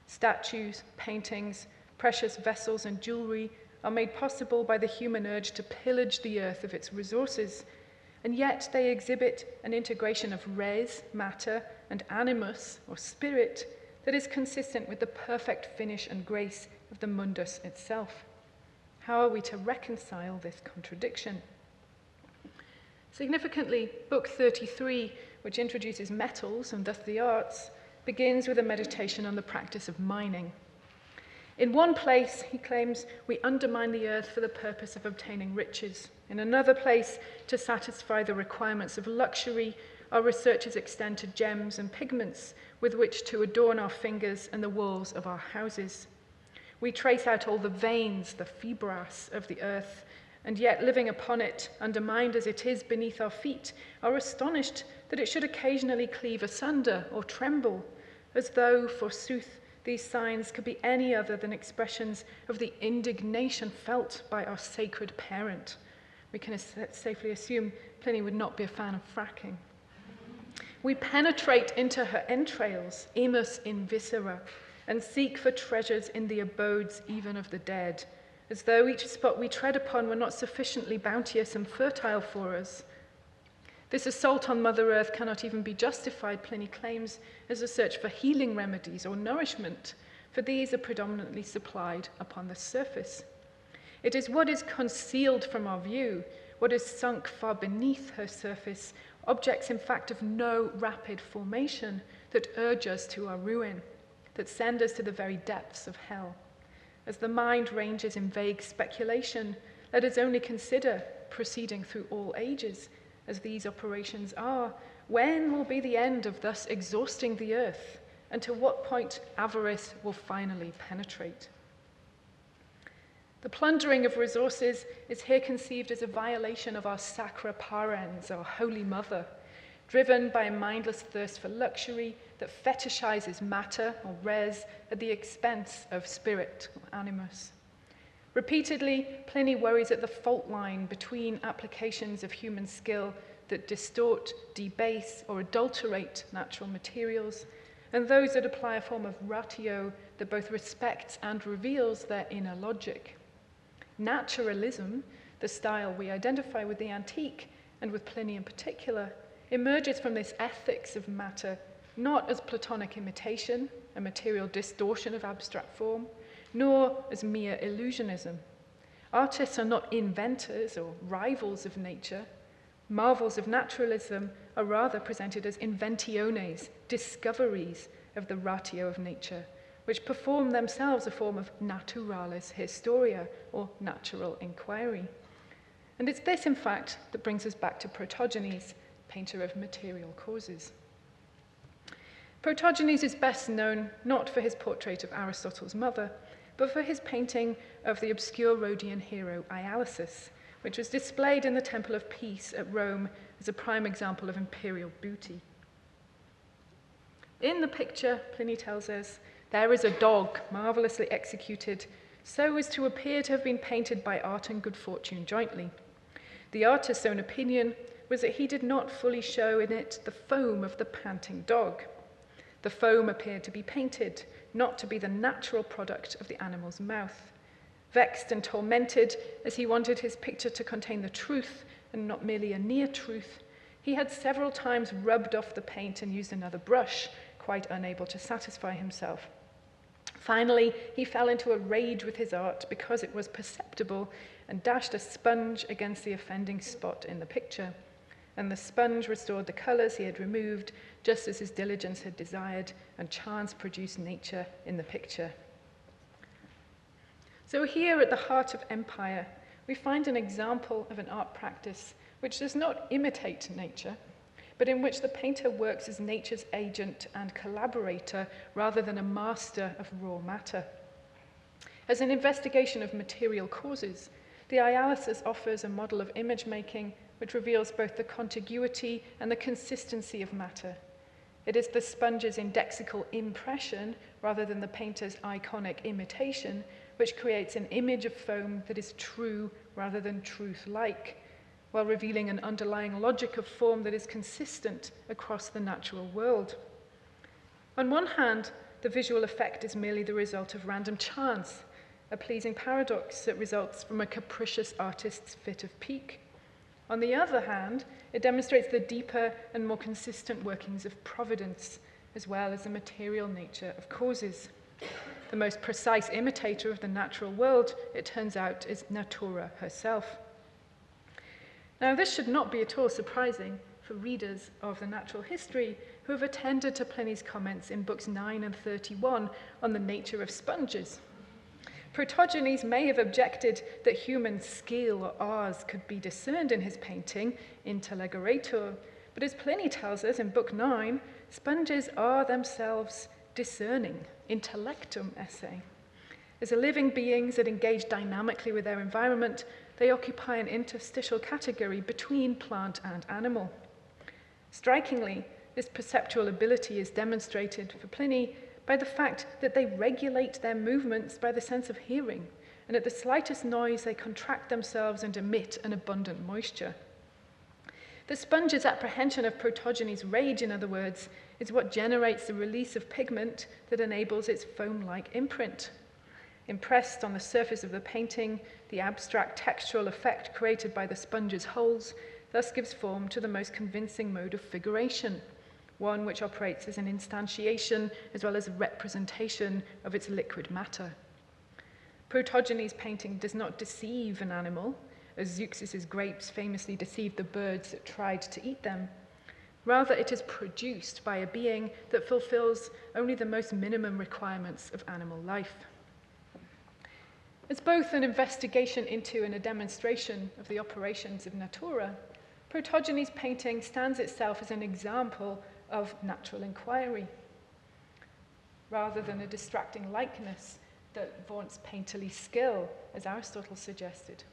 Statues, paintings, precious vessels, and jewelry are made possible by the human urge to pillage the earth of its resources, and yet they exhibit an integration of res, matter, and animus, or spirit, that is consistent with the perfect finish and grace of the mundus itself. How are we to reconcile this contradiction? Significantly, Book 33, which introduces metals and thus the arts, begins with a meditation on the practice of mining. In one place, he claims, we undermine the earth for the purpose of obtaining riches. In another place, to satisfy the requirements of luxury, our researches extend to gems and pigments with which to adorn our fingers and the walls of our houses. We trace out all the veins, the fibras of the earth, and yet living upon it, undermined as it is beneath our feet, are astonished that it should occasionally cleave asunder or tremble, as though, forsooth, these signs could be any other than expressions of the indignation felt by our sacred parent. We can safely assume Pliny would not be a fan of fracking. We penetrate into her entrails, imus in viscera, and seek for treasures in the abodes even of the dead, as though each spot we tread upon were not sufficiently bounteous and fertile for us. This assault on Mother Earth cannot even be justified, Pliny claims, as a search for healing remedies or nourishment, for these are predominantly supplied upon the surface. It is what is concealed from our view, what is sunk far beneath her surface, objects in fact of no rapid formation, that urge us to our ruin, that send us to the very depths of hell. As the mind ranges in vague speculation, let us only consider, proceeding through all ages, as these operations are, when will be the end of thus exhausting the earth, and to what point avarice will finally penetrate? The plundering of resources is here conceived as a violation of our sacra parens, our holy mother, driven by a mindless thirst for luxury that fetishizes matter, or res, at the expense of spirit, or animus. Repeatedly, Pliny worries at the fault line between applications of human skill that distort, debase, or adulterate natural materials, and those that apply a form of ratio that both respects and reveals their inner logic. Naturalism, the style we identify with the antique, and with Pliny in particular, emerges from this ethics of matter not as Platonic imitation, a material distortion of abstract form, nor as mere illusionism. Artists are not inventors or rivals of nature. Marvels of naturalism are rather presented as inventiones, discoveries of the ratio of nature, which perform themselves a form of naturalis historia, or natural inquiry. And it's this, in fact, that brings us back to Protogenes, painter of material causes. Protogenes is best known not for his portrait of Aristotle's mother, but for his painting of the obscure Rhodian hero Ialyssus, which was displayed in the Temple of Peace at Rome as a prime example of imperial beauty. In the picture, Pliny tells us, there is a dog marvelously executed, so as to appear to have been painted by art and good fortune jointly. The artist's own opinion was that he did not fully show in it the foam of the panting dog. The foam appeared to be painted, not to be the natural product of the animal's mouth. Vexed and tormented, as he wanted his picture to contain the truth and not merely a near truth, he had several times rubbed off the paint and used another brush, quite unable to satisfy himself. Finally, he fell into a rage with his art because it was perceptible and dashed a sponge against the offending spot in the picture. And the sponge restored the colors he had removed, just as his diligence had desired, and chance produced nature in the picture. So here at the heart of empire, we find an example of an art practice which does not imitate nature, but in which the painter works as nature's agent and collaborator rather than a master of raw matter. As an investigation of material causes, the Ialyssus offers a model of image making which reveals both the contiguity and the consistency of matter. It is the sponge's indexical impression, rather than the painter's iconic imitation, which creates an image of foam that is true rather than truth-like, while revealing an underlying logic of form that is consistent across the natural world. On one hand, the visual effect is merely the result of random chance, a pleasing paradox that results from a capricious artist's fit of pique. On the other hand, it demonstrates the deeper and more consistent workings of providence, as well as the material nature of causes. The most precise imitator of the natural world, it turns out, is Natura herself. Now, this should not be at all surprising for readers of the natural history who have attended to Pliny's comments in books 9 and 31 on the nature of sponges. Protogenes may have objected that human skill or ars could be discerned in his painting, intellegoretur, but as Pliny tells us in book 9, sponges are themselves discerning, intellectum esse. As living beings that engage dynamically with their environment, they occupy an interstitial category between plant and animal. Strikingly, this perceptual ability is demonstrated for Pliny by the fact that they regulate their movements by the sense of hearing, and at the slightest noise they contract themselves and emit an abundant moisture. The sponge's apprehension of Protogenes' rage, in other words, is what generates the release of pigment that enables its foam-like imprint. Impressed on the surface of the painting, the abstract textural effect created by the sponge's holes thus gives form to the most convincing mode of figuration, one which operates as an instantiation as well as a representation of its liquid matter. Protogenes' painting does not deceive an animal, as Zeuxis' grapes famously deceived the birds that tried to eat them. Rather, it is produced by a being that fulfills only the most minimum requirements of animal life. As both an investigation into and a demonstration of the operations of Natura, Protogenes' painting stands itself as an example of natural inquiry, rather than a distracting likeness that vaunts painterly skill, as Aristotle suggested.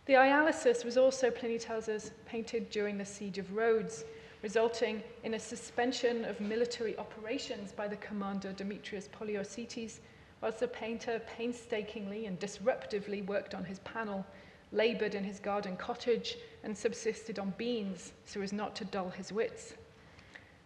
The Ialyssus was also, Pliny tells us, painted during the siege of Rhodes, resulting in a suspension of military operations by the commander Demetrius Poliorcetes, whilst the painter painstakingly and disruptively worked on his panel, labored in his garden cottage, and subsisted on beans so as not to dull his wits.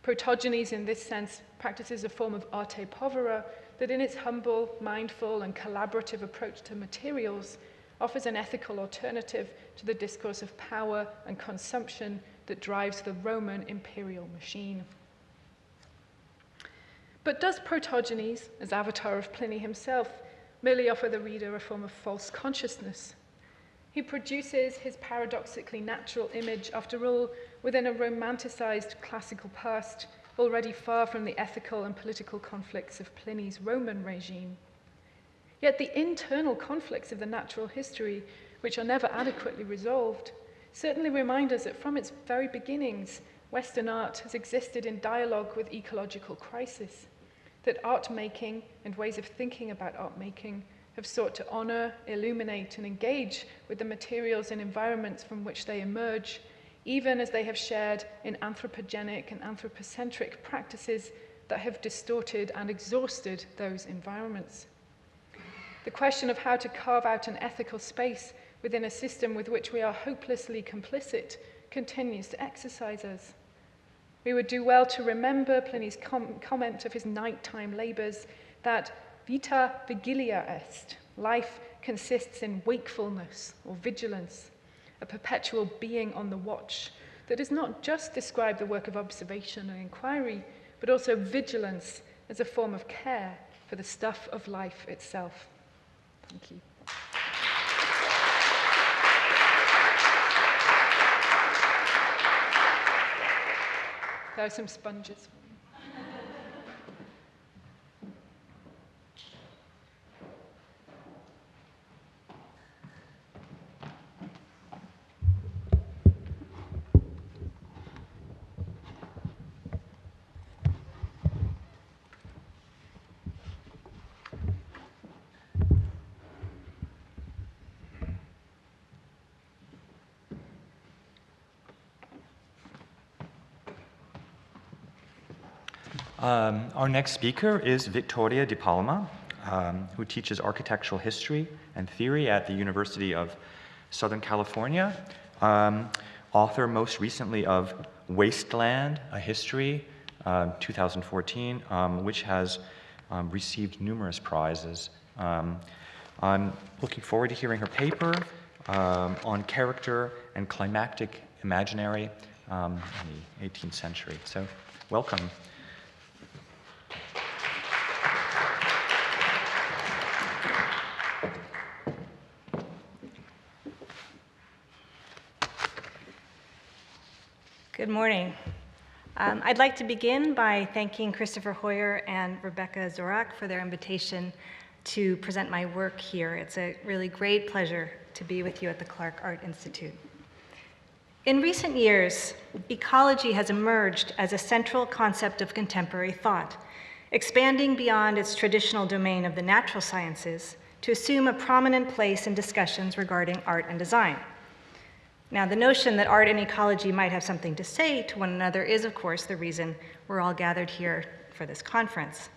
Protogenes, in this sense, practices a form of arte povera that in its humble, mindful, and collaborative approach to materials offers an ethical alternative to the discourse of power and consumption that drives the Roman imperial machine. But does Protogenes, as avatar of Pliny himself, merely offer the reader a form of false consciousness? He produces his paradoxically natural image, after all, within a romanticized classical past, already far from the ethical and political conflicts of Pliny's Roman regime. Yet the internal conflicts of the natural history which are never adequately resolved, certainly remind us that from its very beginnings, Western art has existed in dialogue with ecological crisis, that art making and ways of thinking about art making have sought to honor, illuminate, and engage with the materials and environments from which they emerge, even as they have shared in anthropogenic and anthropocentric practices that have distorted and exhausted those environments. The question of how to carve out an ethical space within a system with which we are hopelessly complicit continues to exercise us. We would do well to remember Pliny's comment of his nighttime labors that vita vigilia est, life consists in wakefulness or vigilance, a perpetual being on the watch that does not just describe the work of observation and inquiry, but also vigilance as a form of care for the stuff of life itself. Thank you. There are some sponges. Our next speaker is Victoria de Palma, who teaches architectural history and theory at the University of Southern California, author most recently of Wasteland, A History, 2014, which has received numerous prizes. I'm looking forward to hearing her paper on character and climactic imaginary in the 18th century. So, welcome. Good morning. I'd like to begin by thanking Christopher Hoyer and Rebecca Zorak for their invitation to present my work here. It's a really great pleasure to be with you at the Clark Art Institute. In recent years, ecology has emerged as a central concept of contemporary thought, expanding beyond its traditional domain of the natural sciences to assume a prominent place in discussions regarding art and design. Now, the notion that art and ecology might have something to say to one another is, of course, the reason we're all gathered here for this conference.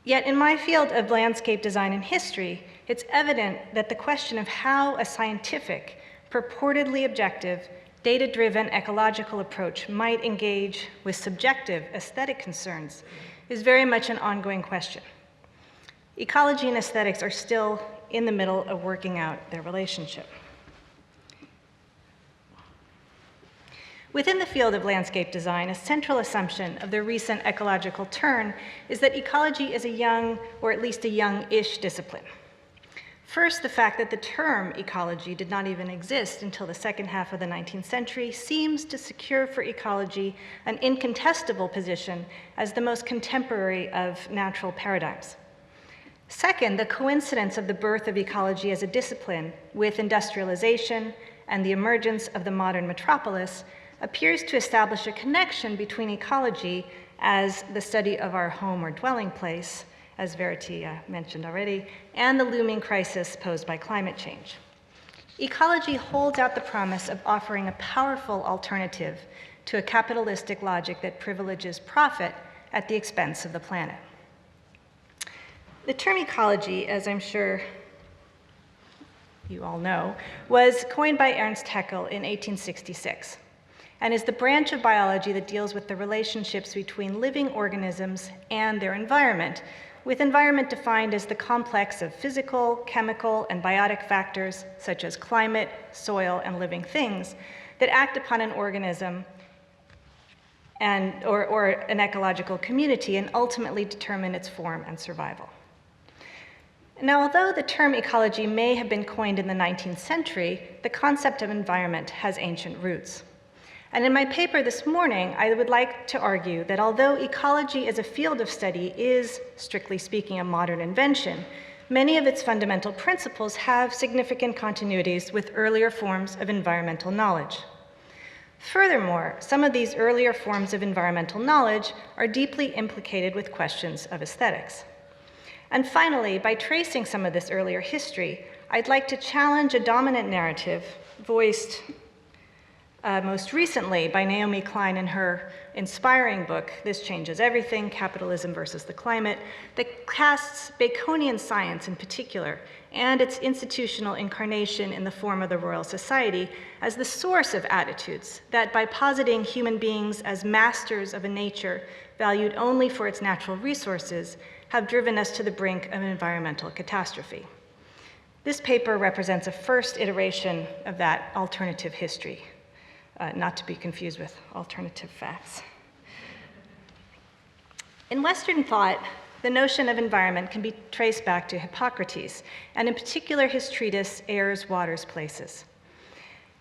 Yet, in my field of landscape design and history, it's evident that the question of how a scientific, purportedly objective, data-driven ecological approach might engage with subjective aesthetic concerns is very much an ongoing question. Ecology and aesthetics are still in the middle of working out their relationship. Within the field of landscape design, a central assumption of the recent ecological turn is that ecology is a young, or at least a young-ish discipline. First, the fact that the term ecology did not even exist until the second half of the 19th century seems to secure for ecology an incontestable position as the most contemporary of natural paradigms. Second, the coincidence of the birth of ecology as a discipline with industrialization and the emergence of the modern metropolis appears to establish a connection between ecology as the study of our home or dwelling place, as Verity mentioned already, and the looming crisis posed by climate change. Ecology holds out the promise of offering a powerful alternative to a capitalistic logic that privileges profit at the expense of the planet. The term ecology, as I'm sure you all know, was coined by Ernst Haeckel in 1866. And is the branch of biology that deals with the relationships between living organisms and their environment, with environment defined as the complex of physical, chemical, and biotic factors such as climate, soil, and living things that act upon an organism or an ecological community and ultimately determine its form and survival. Now, although the term ecology may have been coined in the 19th century, the concept of environment has ancient roots. And in my paper this morning, I would like to argue that although ecology as a field of study is, strictly speaking, a modern invention, many of its fundamental principles have significant continuities with earlier forms of environmental knowledge. Furthermore, some of these earlier forms of environmental knowledge are deeply implicated with questions of aesthetics. And finally, by tracing some of this earlier history, I'd like to challenge a dominant narrative voiced most recently by Naomi Klein in her inspiring book, This Changes Everything, Capitalism versus the Climate, that casts Baconian science in particular and its institutional incarnation in the form of the Royal Society as the source of attitudes that, by positing human beings as masters of a nature valued only for its natural resources, have driven us to the brink of environmental catastrophe. This paper represents a first iteration of that alternative history, not to be confused with alternative facts. In Western thought, the notion of environment can be traced back to Hippocrates, and in particular his treatise, Airs, Waters, Places.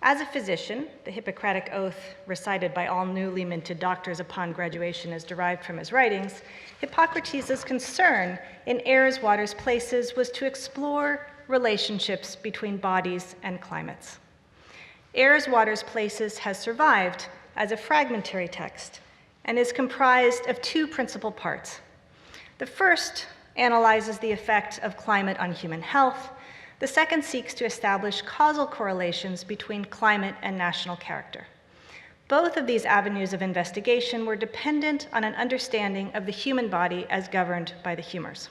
As a physician, the Hippocratic Oath recited by all newly minted doctors upon graduation is derived from his writings, Hippocrates' concern in Airs, Waters, Places was to explore relationships between bodies and climates. Airs, Waters, Places has survived as a fragmentary text and is comprised of two principal parts. The first analyzes the effect of climate on human health. The second seeks to establish causal correlations between climate and national character. Both of these avenues of investigation were dependent on an understanding of the human body as governed by the humors.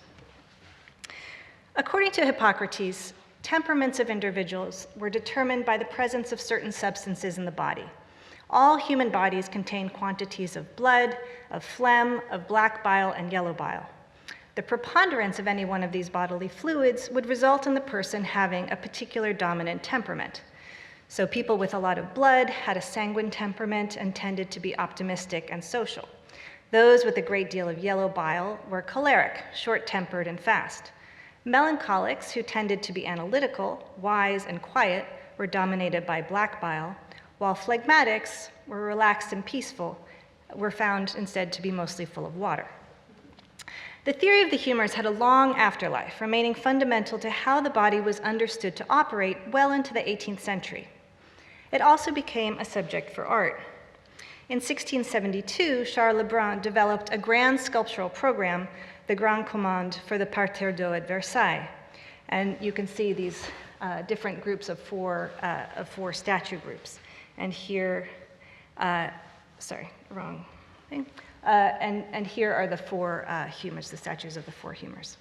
According to Hippocrates, temperaments of individuals were determined by the presence of certain substances in the body. All human bodies contain quantities of blood, of phlegm, of black bile, and yellow bile. The preponderance of any one of these bodily fluids would result in the person having a particular dominant temperament. So people with a lot of blood had a sanguine temperament and tended to be optimistic and social. Those with a great deal of yellow bile were choleric, short-tempered, and fast. Melancholics, who tended to be analytical, wise, and quiet, were dominated by black bile, while phlegmatics were relaxed and peaceful, were found instead to be mostly full of water. The theory of the humors had a long afterlife, remaining fundamental to how the body was understood to operate well into the 18th century. It also became a subject for art. In 1672, Charles Lebrun developed a grand sculptural program, the Grand Commande for the Parterre d'Eau at Versailles. And you can see these different groups of four statue groups. And here, sorry, wrong thing. And here are the four humors, the statues of the four humors.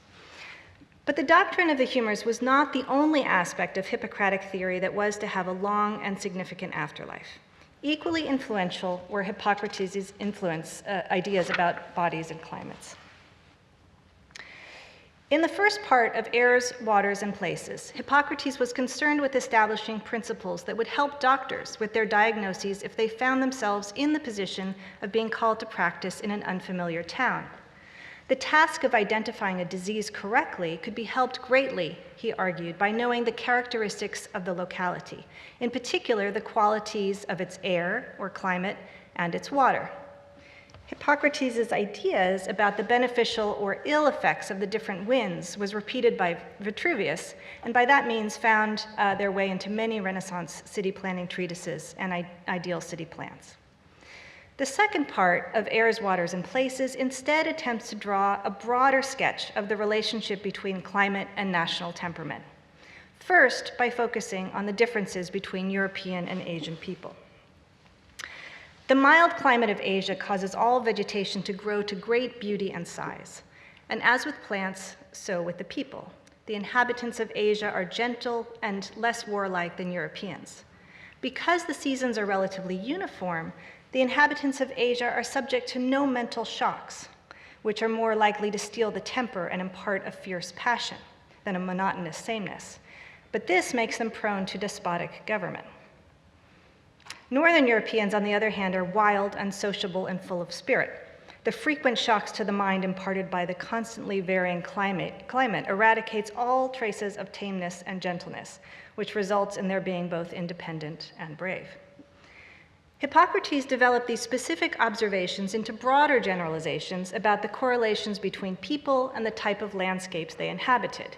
But the doctrine of the humors was not the only aspect of Hippocratic theory that was to have a long and significant afterlife. Equally influential were Hippocrates' ideas about bodies and climates. In the first part of Airs, Waters, and Places, Hippocrates was concerned with establishing principles that would help doctors with their diagnoses if they found themselves in the position of being called to practice in an unfamiliar town. The task of identifying a disease correctly could be helped greatly, he argued, by knowing the characteristics of the locality, in particular the qualities of its air or climate and its water. Hippocrates' ideas about the beneficial or ill effects of the different winds was repeated by Vitruvius, and by that means found their way into many Renaissance city planning treatises and ideal city plans. The second part of Airs, Waters, and Places instead attempts to draw a broader sketch of the relationship between climate and national temperament. First, by focusing on the differences between European and Asian people. The mild climate of Asia causes all vegetation to grow to great beauty and size. And as with plants, so with the people. The inhabitants of Asia are gentle and less warlike than Europeans. Because the seasons are relatively uniform, the inhabitants of Asia are subject to no mental shocks, which are more likely to steal the temper and impart a fierce passion than a monotonous sameness. But this makes them prone to despotic government. Northern Europeans, on the other hand, are wild, unsociable, and full of spirit. The frequent shocks to the mind imparted by the constantly varying climate eradicates all traces of tameness and gentleness, which results in their being both independent and brave. Hippocrates developed these specific observations into broader generalizations about the correlations between people and the type of landscapes they inhabited.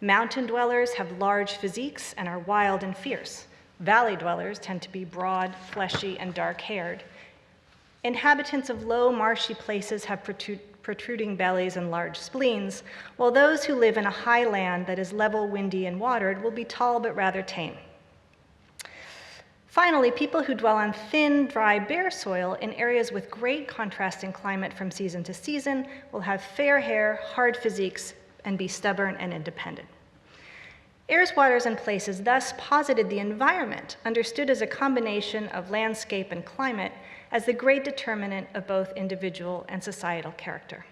Mountain dwellers have large physiques and are wild and fierce. Valley dwellers tend to be broad, fleshy, and dark-haired. Inhabitants of low, marshy places have protruding bellies and large spleens, while those who live in a high land that is level, windy, and watered will be tall but rather tame. Finally, people who dwell on thin, dry, bare soil in areas with great contrast in climate from season to season will have fair hair, hard physiques, and be stubborn and independent. Airs, Waters, and Places thus posited the environment, understood as a combination of landscape and climate, as the great determinant of both individual and societal character.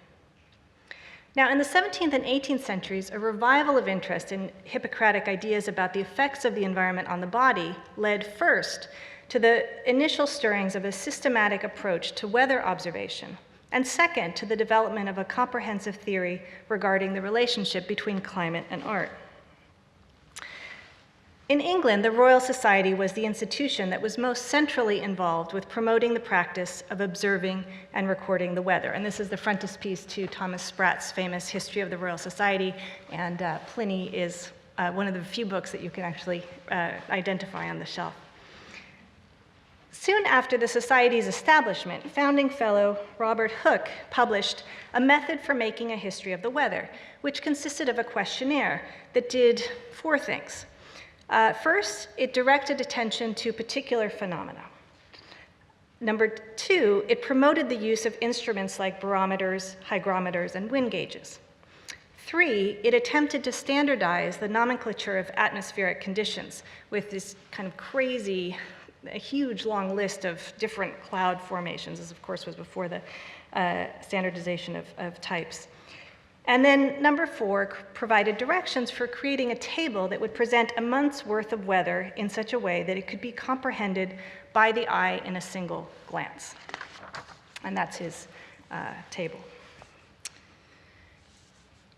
Now, in the 17th and 18th centuries, a revival of interest in Hippocratic ideas about the effects of the environment on the body led first to the initial stirrings of a systematic approach to weather observation, and second, to the development of a comprehensive theory regarding the relationship between climate and art. In England, the Royal Society was the institution that was most centrally involved with promoting the practice of observing and recording the weather. And this is the frontispiece to Thomas Spratt's famous History of the Royal Society, and Pliny is one of the few books that you can actually identify on the shelf. Soon after the Society's establishment, founding fellow Robert Hooke published a method for making a history of the weather, which consisted of a questionnaire that did 4 things. First, it directed attention to particular phenomena. Number 2, it promoted the use of instruments like barometers, hygrometers, and wind gauges. 3, it attempted to standardize the nomenclature of atmospheric conditions with this kind of crazy, a huge long list of different cloud formations. This, of course, was before the standardization of types. And then number 4 provided directions for creating a table that would present a month's worth of weather in such a way that it could be comprehended by the eye in a single glance. And that's his table.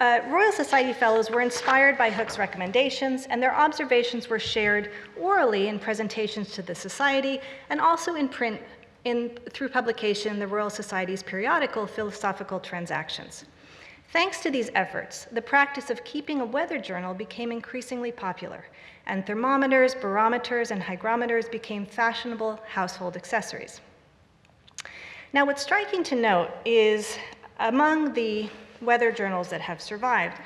Royal Society Fellows were inspired by Hooke's recommendations, and their observations were shared orally in presentations to the Society and also in print through publication in the Royal Society's periodical Philosophical Transactions. Thanks to these efforts, the practice of keeping a weather journal became increasingly popular, and thermometers, barometers, and hygrometers became fashionable household accessories. Now, what's striking to note is among the weather journals that have survived,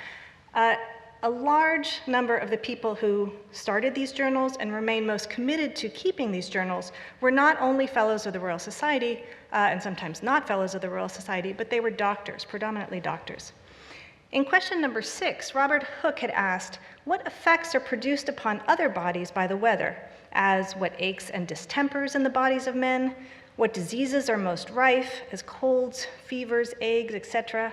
a large number of the people who started these journals and remain most committed to keeping these journals were not only fellows of the Royal Society, and sometimes not fellows of the Royal Society, but they were doctors, predominantly doctors. In question number 6, Robert Hooke had asked, what effects are produced upon other bodies by the weather, as what aches and distempers in the bodies of men, what diseases are most rife, as colds, fevers, agues, etc.,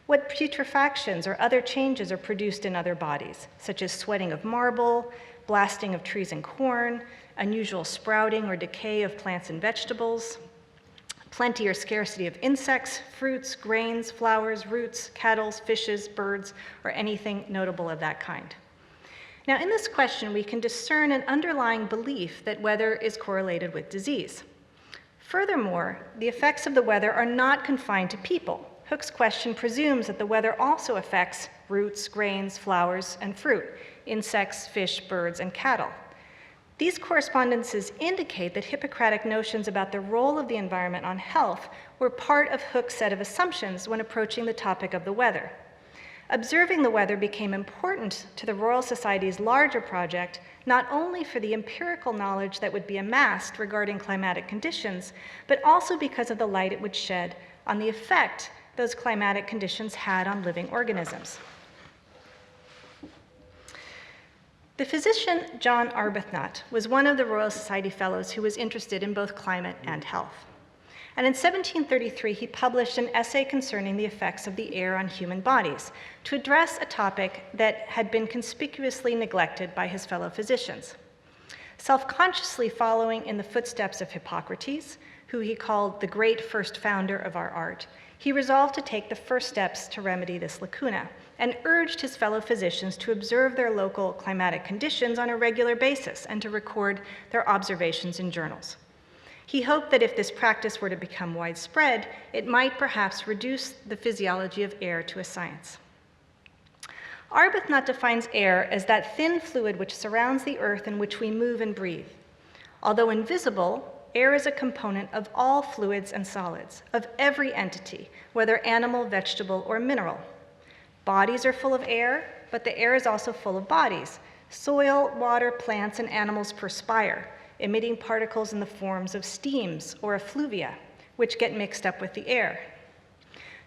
what putrefactions or other changes are produced in other bodies, such as sweating of marble, blasting of trees and corn, unusual sprouting or decay of plants and vegetables, plenty or scarcity of insects, fruits, grains, flowers, roots, cattle, fishes, birds, or anything notable of that kind. Now, in this question, we can discern an underlying belief that weather is correlated with disease. Furthermore, the effects of the weather are not confined to people. Hooke's question presumes that the weather also affects roots, grains, flowers, and fruit, insects, fish, birds, and cattle. These correspondences indicate that Hippocratic notions about the role of the environment on health were part of Hooke's set of assumptions when approaching the topic of the weather. Observing the weather became important to the Royal Society's larger project, not only for the empirical knowledge that would be amassed regarding climatic conditions, but also because of the light it would shed on the effect those climatic conditions had on living organisms. The physician John Arbuthnot was one of the Royal Society Fellows who was interested in both climate and health. And in 1733, he published an essay concerning the effects of the air on human bodies to address a topic that had been conspicuously neglected by his fellow physicians. Self-consciously following in the footsteps of Hippocrates, who he called the great first founder of our art, he resolved to take the first steps to remedy this lacuna and urged his fellow physicians to observe their local climatic conditions on a regular basis and to record their observations in journals. He hoped that if this practice were to become widespread, it might perhaps reduce the physiology of air to a science. Arbuthnot defines air as that thin fluid which surrounds the earth in which we move and breathe. Although invisible, air is a component of all fluids and solids, of every entity, whether animal, vegetable, or mineral. Bodies are full of air, but the air is also full of bodies. Soil, water, plants, and animals perspire, emitting particles in the forms of steams or effluvia, which get mixed up with the air.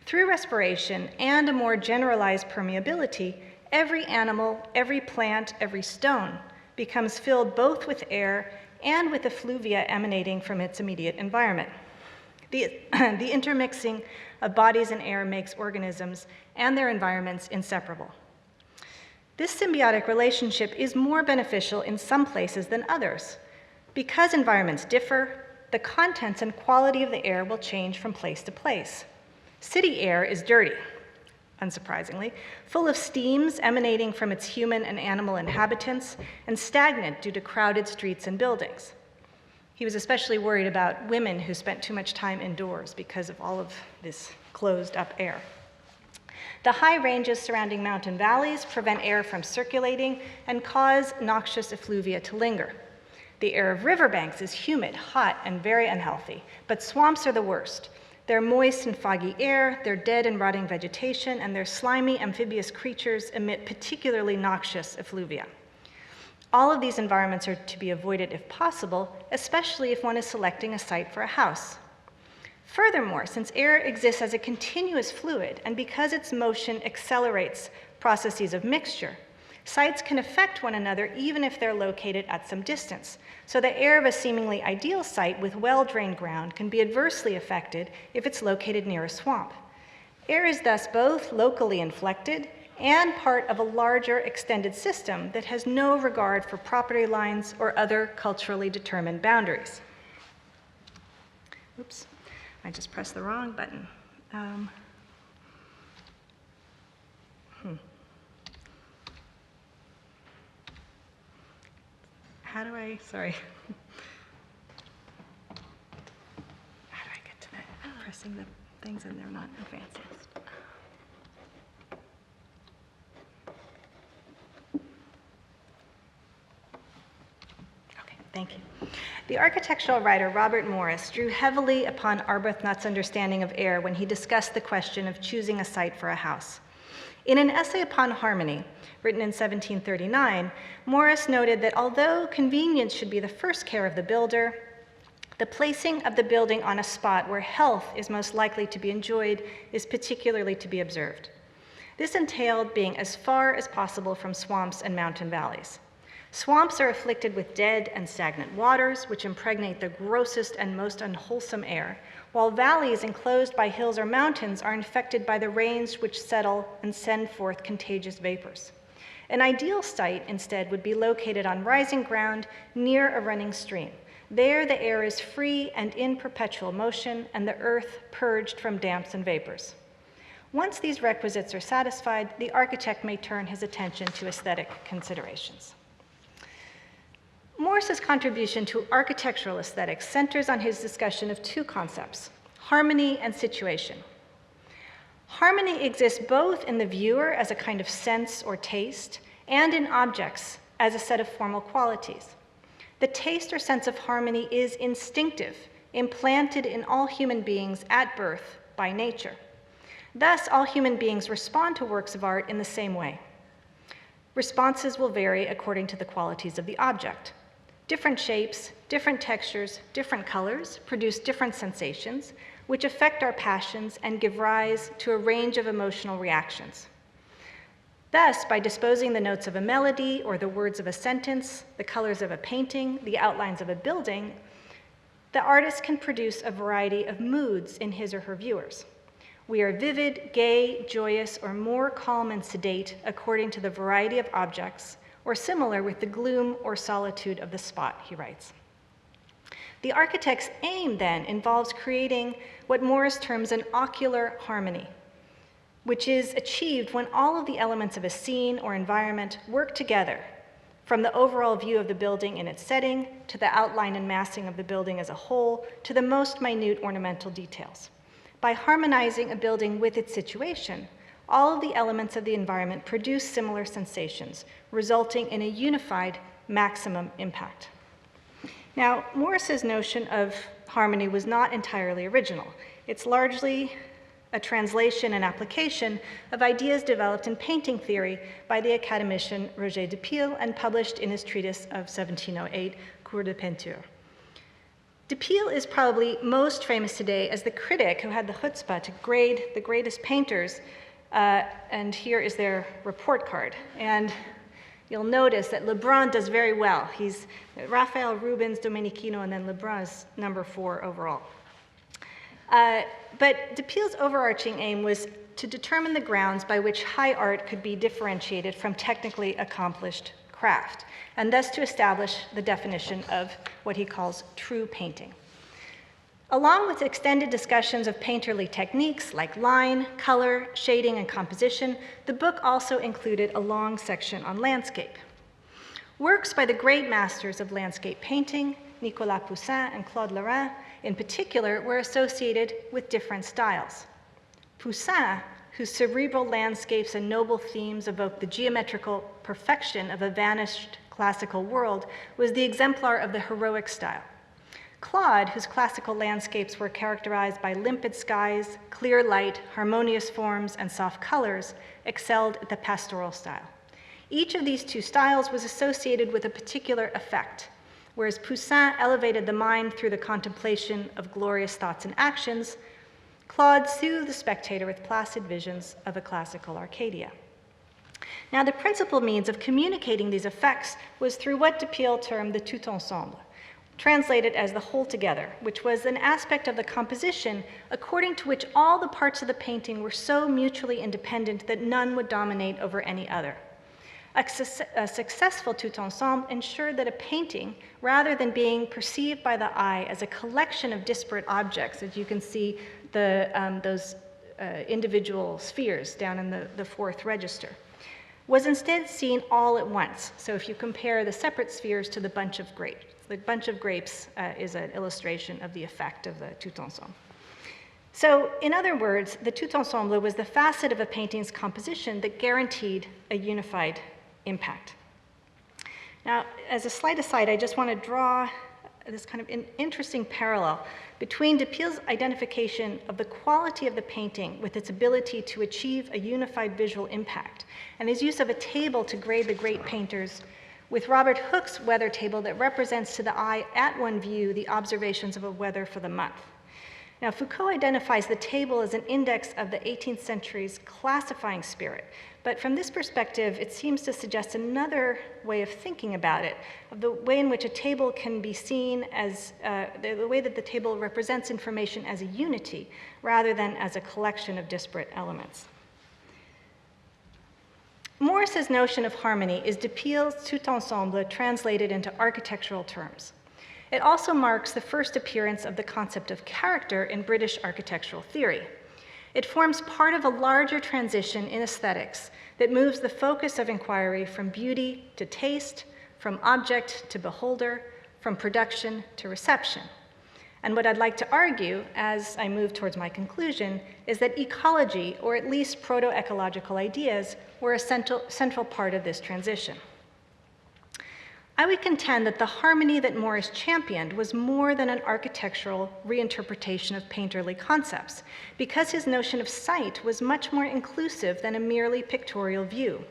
Through respiration and a more generalized permeability, every animal, every plant, every stone becomes filled both with air and with effluvia emanating from its immediate environment. The intermixing of bodies and air makes organisms and their environments inseparable. This symbiotic relationship is more beneficial in some places than others. Because environments differ, the contents and quality of the air will change from place to place. City air is dirty, unsurprisingly, full of steams emanating from its human and animal inhabitants, and stagnant due to crowded streets and buildings. He was especially worried about women who spent too much time indoors because of all of this closed-up air. The high ranges surrounding mountain valleys prevent air from circulating and cause noxious effluvia to linger. The air of riverbanks is humid, hot, and very unhealthy, but swamps are the worst. Their moist and foggy air, their dead and rotting vegetation, and their slimy amphibious creatures emit particularly noxious effluvia. All of these environments are to be avoided if possible, especially if one is selecting a site for a house. Furthermore, since air exists as a continuous fluid, and because its motion accelerates processes of mixture, sites can affect one another even if they're located at some distance. So the air of a seemingly ideal site with well-drained ground can be adversely affected if it's located near a swamp. Air is thus both locally inflected and part of a larger extended system that has no regard for property lines or other culturally determined boundaries. Oops, I just pressed the wrong button. How do I get to that? Pressing the things and they're not advancing. Okay, thank you. The architectural writer Robert Morris drew heavily upon Arbuthnot's understanding of air when he discussed the question of choosing a site for a house. In an essay upon harmony, written in 1739, Morris noted that although convenience should be the first care of the builder, the placing of the building on a spot where health is most likely to be enjoyed is particularly to be observed. This entailed being as far as possible from swamps and mountain valleys. Swamps are afflicted with dead and stagnant waters, which impregnate the grossest and most unwholesome air, while valleys enclosed by hills or mountains are infected by the rains which settle and send forth contagious vapors. An ideal site, instead, would be located on rising ground near a running stream. There, the air is free and in perpetual motion, and the earth purged from damps and vapors. Once these requisites are satisfied, the architect may turn his attention to aesthetic considerations. Morris's contribution to architectural aesthetics centers on his discussion of two concepts: harmony and situation. Harmony exists both in the viewer as a kind of sense or taste, and in objects as a set of formal qualities. The taste or sense of harmony is instinctive, implanted in all human beings at birth by nature. Thus, all human beings respond to works of art in the same way. Responses will vary according to the qualities of the object. Different shapes, different textures, different colors produce different sensations, which affect our passions and give rise to a range of emotional reactions. Thus, by disposing the notes of a melody or the words of a sentence, the colors of a painting, the outlines of a building, the artist can produce a variety of moods in his or her viewers. We are vivid, gay, joyous, or more calm and sedate according to the variety of objects, or similar with the gloom or solitude of the spot, he writes. The architect's aim, then, involves creating what Morris terms an ocular harmony, which is achieved when all of the elements of a scene or environment work together, from the overall view of the building in its setting, to the outline and massing of the building as a whole, to the most minute ornamental details. By harmonizing a building with its situation, all of the elements of the environment produce similar sensations, resulting in a unified maximum impact. Now, Morris's notion of harmony was not entirely original. It's largely a translation and application of ideas developed in painting theory by the academician Roger de Pile and published in his treatise of 1708, Cours de Peinture. De Pile is probably most famous today as the critic who had the chutzpah to grade the greatest painters, and here is their report card. And you'll notice that Lebrun does very well. He's Raphael, Rubens, Domenichino, and then Lebrun is number 4 overall. But de Pile's overarching aim was to determine the grounds by which high art could be differentiated from technically accomplished craft, and thus to establish the definition of what he calls true painting. Along with extended discussions of painterly techniques like line, color, shading, and composition, the book also included a long section on landscape. Works by the great masters of landscape painting, Nicolas Poussin and Claude Lorrain, in particular, were associated with different styles. Poussin, whose cerebral landscapes and noble themes evoke the geometrical perfection of a vanished classical world, was the exemplar of the heroic style. Claude, whose classical landscapes were characterized by limpid skies, clear light, harmonious forms, and soft colors, excelled at the pastoral style. Each of these two styles was associated with a particular effect. Whereas Poussin elevated the mind through the contemplation of glorious thoughts and actions, Claude soothed the spectator with placid visions of a classical Arcadia. Now, the principal means of communicating these effects was through what de Pile termed the tout ensemble, translated as the whole together, which was an aspect of the composition according to which all the parts of the painting were so mutually independent that none would dominate over any other. A successful tout ensemble ensured that a painting, rather than being perceived by the eye as a collection of disparate objects, as you can see those individual spheres down in the 4th register, was instead seen all at once. So if you compare the separate spheres to the bunch of grapes, the bunch of grapes is an illustration of the effect of the tout ensemble. So, in other words, the tout ensemble was the facet of a painting's composition that guaranteed a unified impact. Now, as a slight aside, I just want to draw this kind of interesting parallel between de Pile's identification of the quality of the painting with its ability to achieve a unified visual impact, and his use of a table to grade the great painters, with Robert Hooke's weather table that represents to the eye at one view the observations of a weather for the month. Now, Foucault identifies the table as an index of the 18th century's classifying spirit, but from this perspective, it seems to suggest another way of thinking about it, of the way in which a table can be seen as, the way that the table represents information as a unity, rather than as a collection of disparate elements. Morris's notion of harmony is de Pile's tout ensemble translated into architectural terms. It also marks the first appearance of the concept of character in British architectural theory. It forms part of a larger transition in aesthetics that moves the focus of inquiry from beauty to taste, from object to beholder, from production to reception. And what I'd like to argue, as I move towards my conclusion, is that ecology, or at least proto-ecological ideas, were a central part of this transition. I would contend that the harmony that Morris championed was more than an architectural reinterpretation of painterly concepts, because his notion of sight was much more inclusive than a merely pictorial view.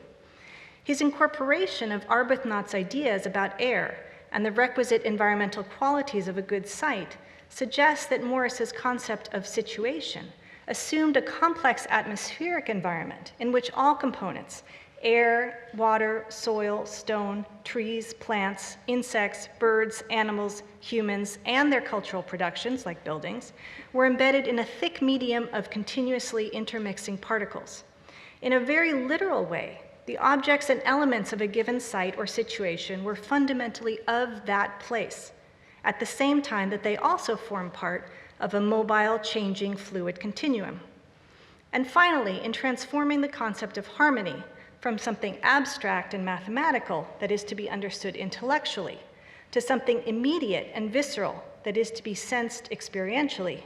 His incorporation of Arbuthnot's ideas about air and the requisite environmental qualities of a good site suggests that Morris's concept of situation assumed a complex atmospheric environment in which all components, air, water, soil, stone, trees, plants, insects, birds, animals, humans, and their cultural productions, like buildings, were embedded in a thick medium of continuously intermixing particles. In a very literal way, the objects and elements of a given site or situation were fundamentally of that place, at the same time that they also form part of a mobile, changing, fluid continuum. And finally, in transforming the concept of harmony from something abstract and mathematical that is to be understood intellectually to something immediate and visceral that is to be sensed experientially,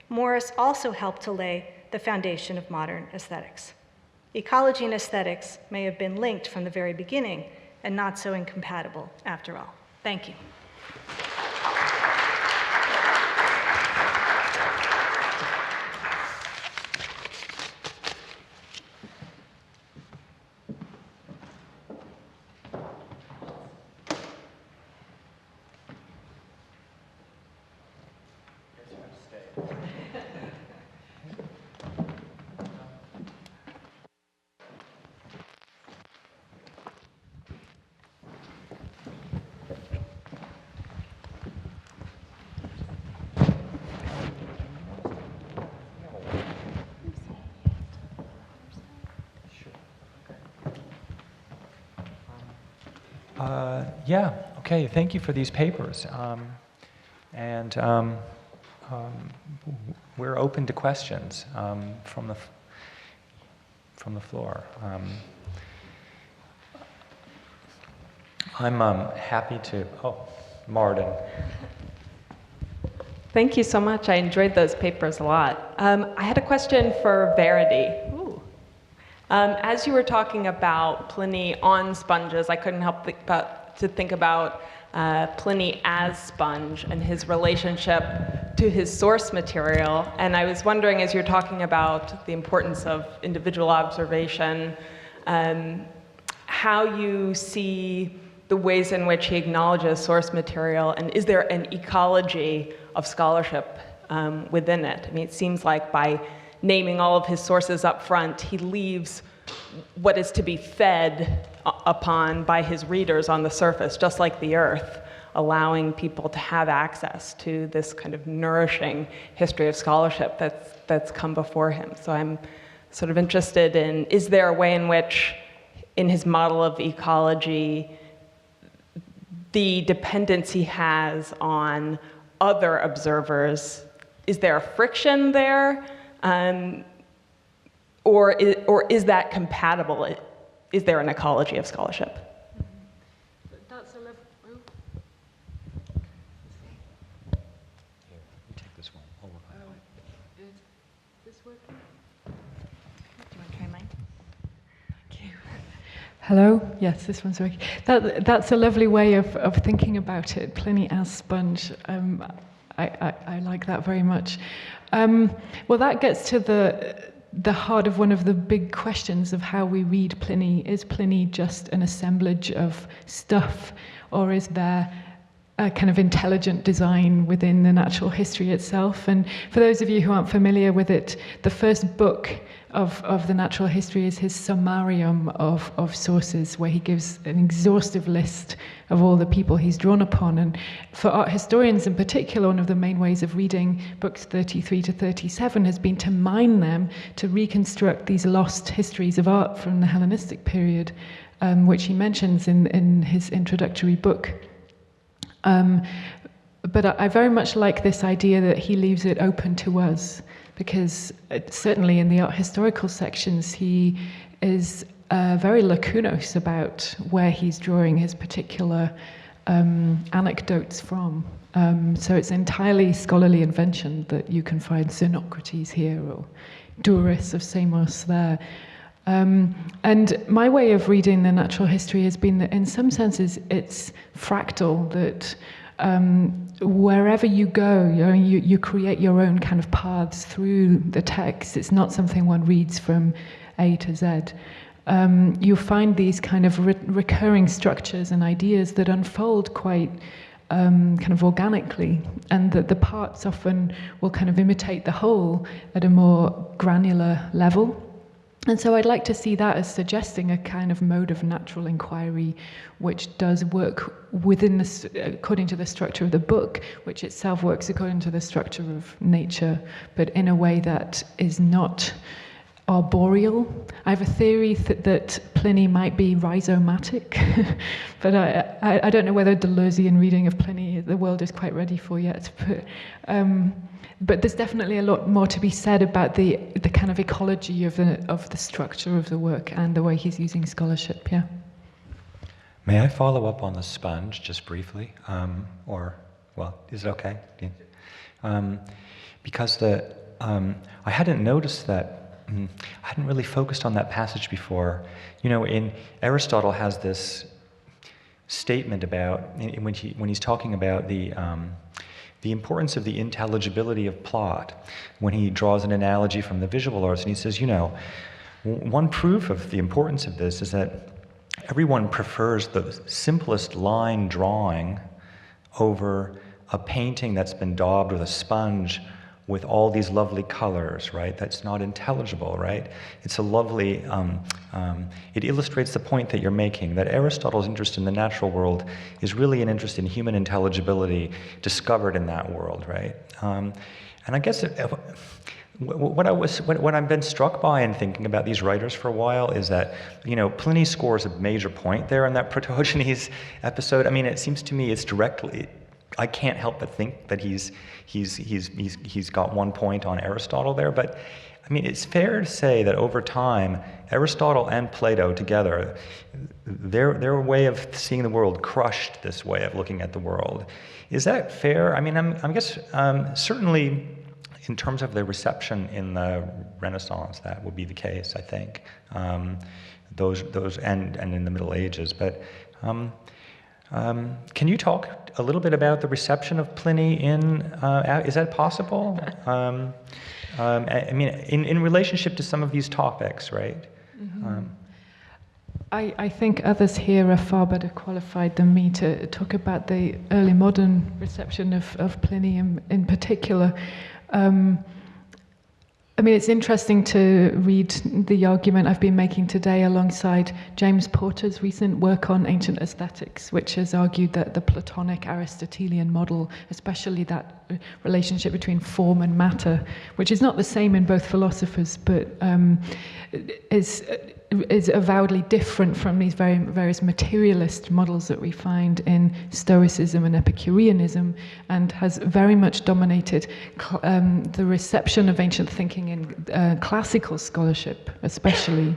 Morris also helped to lay the foundation of modern aesthetics. Ecology and aesthetics may have been linked from the very beginning and not so incompatible after all. Thank you. Yeah, okay, thank you for these papers. We're open to questions from the floor. I'm happy to, Martin. Thank you so much. I enjoyed those papers a lot. I had a question for Verity. As you were talking about Pliny on sponges, I couldn't help to think about Pliny as sponge and his relationship to his source material. And I was wondering, as you're talking about the importance of individual observation, how you see the ways in which he acknowledges source material, and is there an ecology of scholarship within it? I mean, it seems like by naming all of his sources up front, he leaves what is to be fed upon by his readers on the surface, just like the earth, allowing people to have access to this kind of nourishing history of scholarship that's come before him. So I'm sort of interested in, is there a way in which, in his model of ecology, the dependence he has on other observers, is there a friction there? Or is that compatible? Is there an ecology of scholarship? That's a level. Here, you take this one. Is this working? Do you want to try mine? Thank you. Hello? Yes, this one's working. That's a lovely way of thinking about it. Pliny as sponge. I like that very much. Well, that gets to the heart of one of the big questions of how we read Pliny. Is Pliny just an assemblage of stuff, or is there a kind of intelligent design within the natural history itself? And for those of you who aren't familiar with it, the first book of the natural history is his summarium of sources, where he gives an exhaustive list of all the people he's drawn upon. And for art historians in particular, one of the main ways of reading books 33 to 37 has been to mine them, to reconstruct these lost histories of art from the Hellenistic period, which he mentions in his introductory book. But I very much like this idea that he leaves it open to us, because certainly in the art historical sections, he is very lacunose about where he's drawing his particular anecdotes from. So it's entirely scholarly invention that you can find Xenocrates here or Duris of Samos there. And my way of reading the natural history has been that in some senses it's fractal, that wherever you go, you create your own kind of paths through the text. It's not something one reads from A to Z. You find these kind of recurring structures and ideas that unfold quite kind of organically, and that the parts often will kind of imitate the whole at a more granular level. And so I'd like to see that as suggesting a kind of mode of natural inquiry which does work within according to the structure of the book, which itself works according to the structure of nature, but in a way that is not arboreal. I have a theory that Pliny might be rhizomatic, but I don't know whether Deleuzean reading of Pliny the world is quite ready for yet. But there's definitely a lot more to be said about the kind of ecology of the structure of the work and the way he's using scholarship. Yeah. May I follow up on the sponge just briefly, is it okay? Because I hadn't noticed that I hadn't really focused on that passage before. In Aristotle has this statement about when he's talking about the importance of the intelligibility of plot, when he draws an analogy from the visual arts, and he says, one proof of the importance of this is that everyone prefers the simplest line drawing over a painting that's been daubed with a sponge with all these lovely colors, right? That's not intelligible, right? It's a lovely, it illustrates the point that you're making, that Aristotle's interest in the natural world is really an interest in human intelligibility discovered in that world, right? And I guess what I've been struck by in thinking about these writers for a while is that, Pliny scores a major point there in that Protogenes episode. I mean, it seems to me it's directly, I can't help but think that he's got 1 point on Aristotle there, but I mean, it's fair to say that over time, Aristotle and Plato together, their way of seeing the world crushed this way of looking at the world. Is that fair? I mean, I guess certainly in terms of their reception in the Renaissance, that would be the case, I think. Those and in the Middle Ages, but. Can you talk a little bit about the reception of Pliny is that possible? I mean, in relationship to some of these topics, right? Mm-hmm. I think others here are far better qualified than me to talk about the early modern reception of Pliny in particular. I mean, it's interesting to read the argument I've been making today alongside James Porter's recent work on ancient aesthetics, which has argued that the Platonic Aristotelian model, especially that relationship between form and matter, which is not the same in both philosophers, but is avowedly different from these various materialist models that we find in Stoicism and Epicureanism, and has very much dominated the reception of ancient thinking in classical scholarship, especially.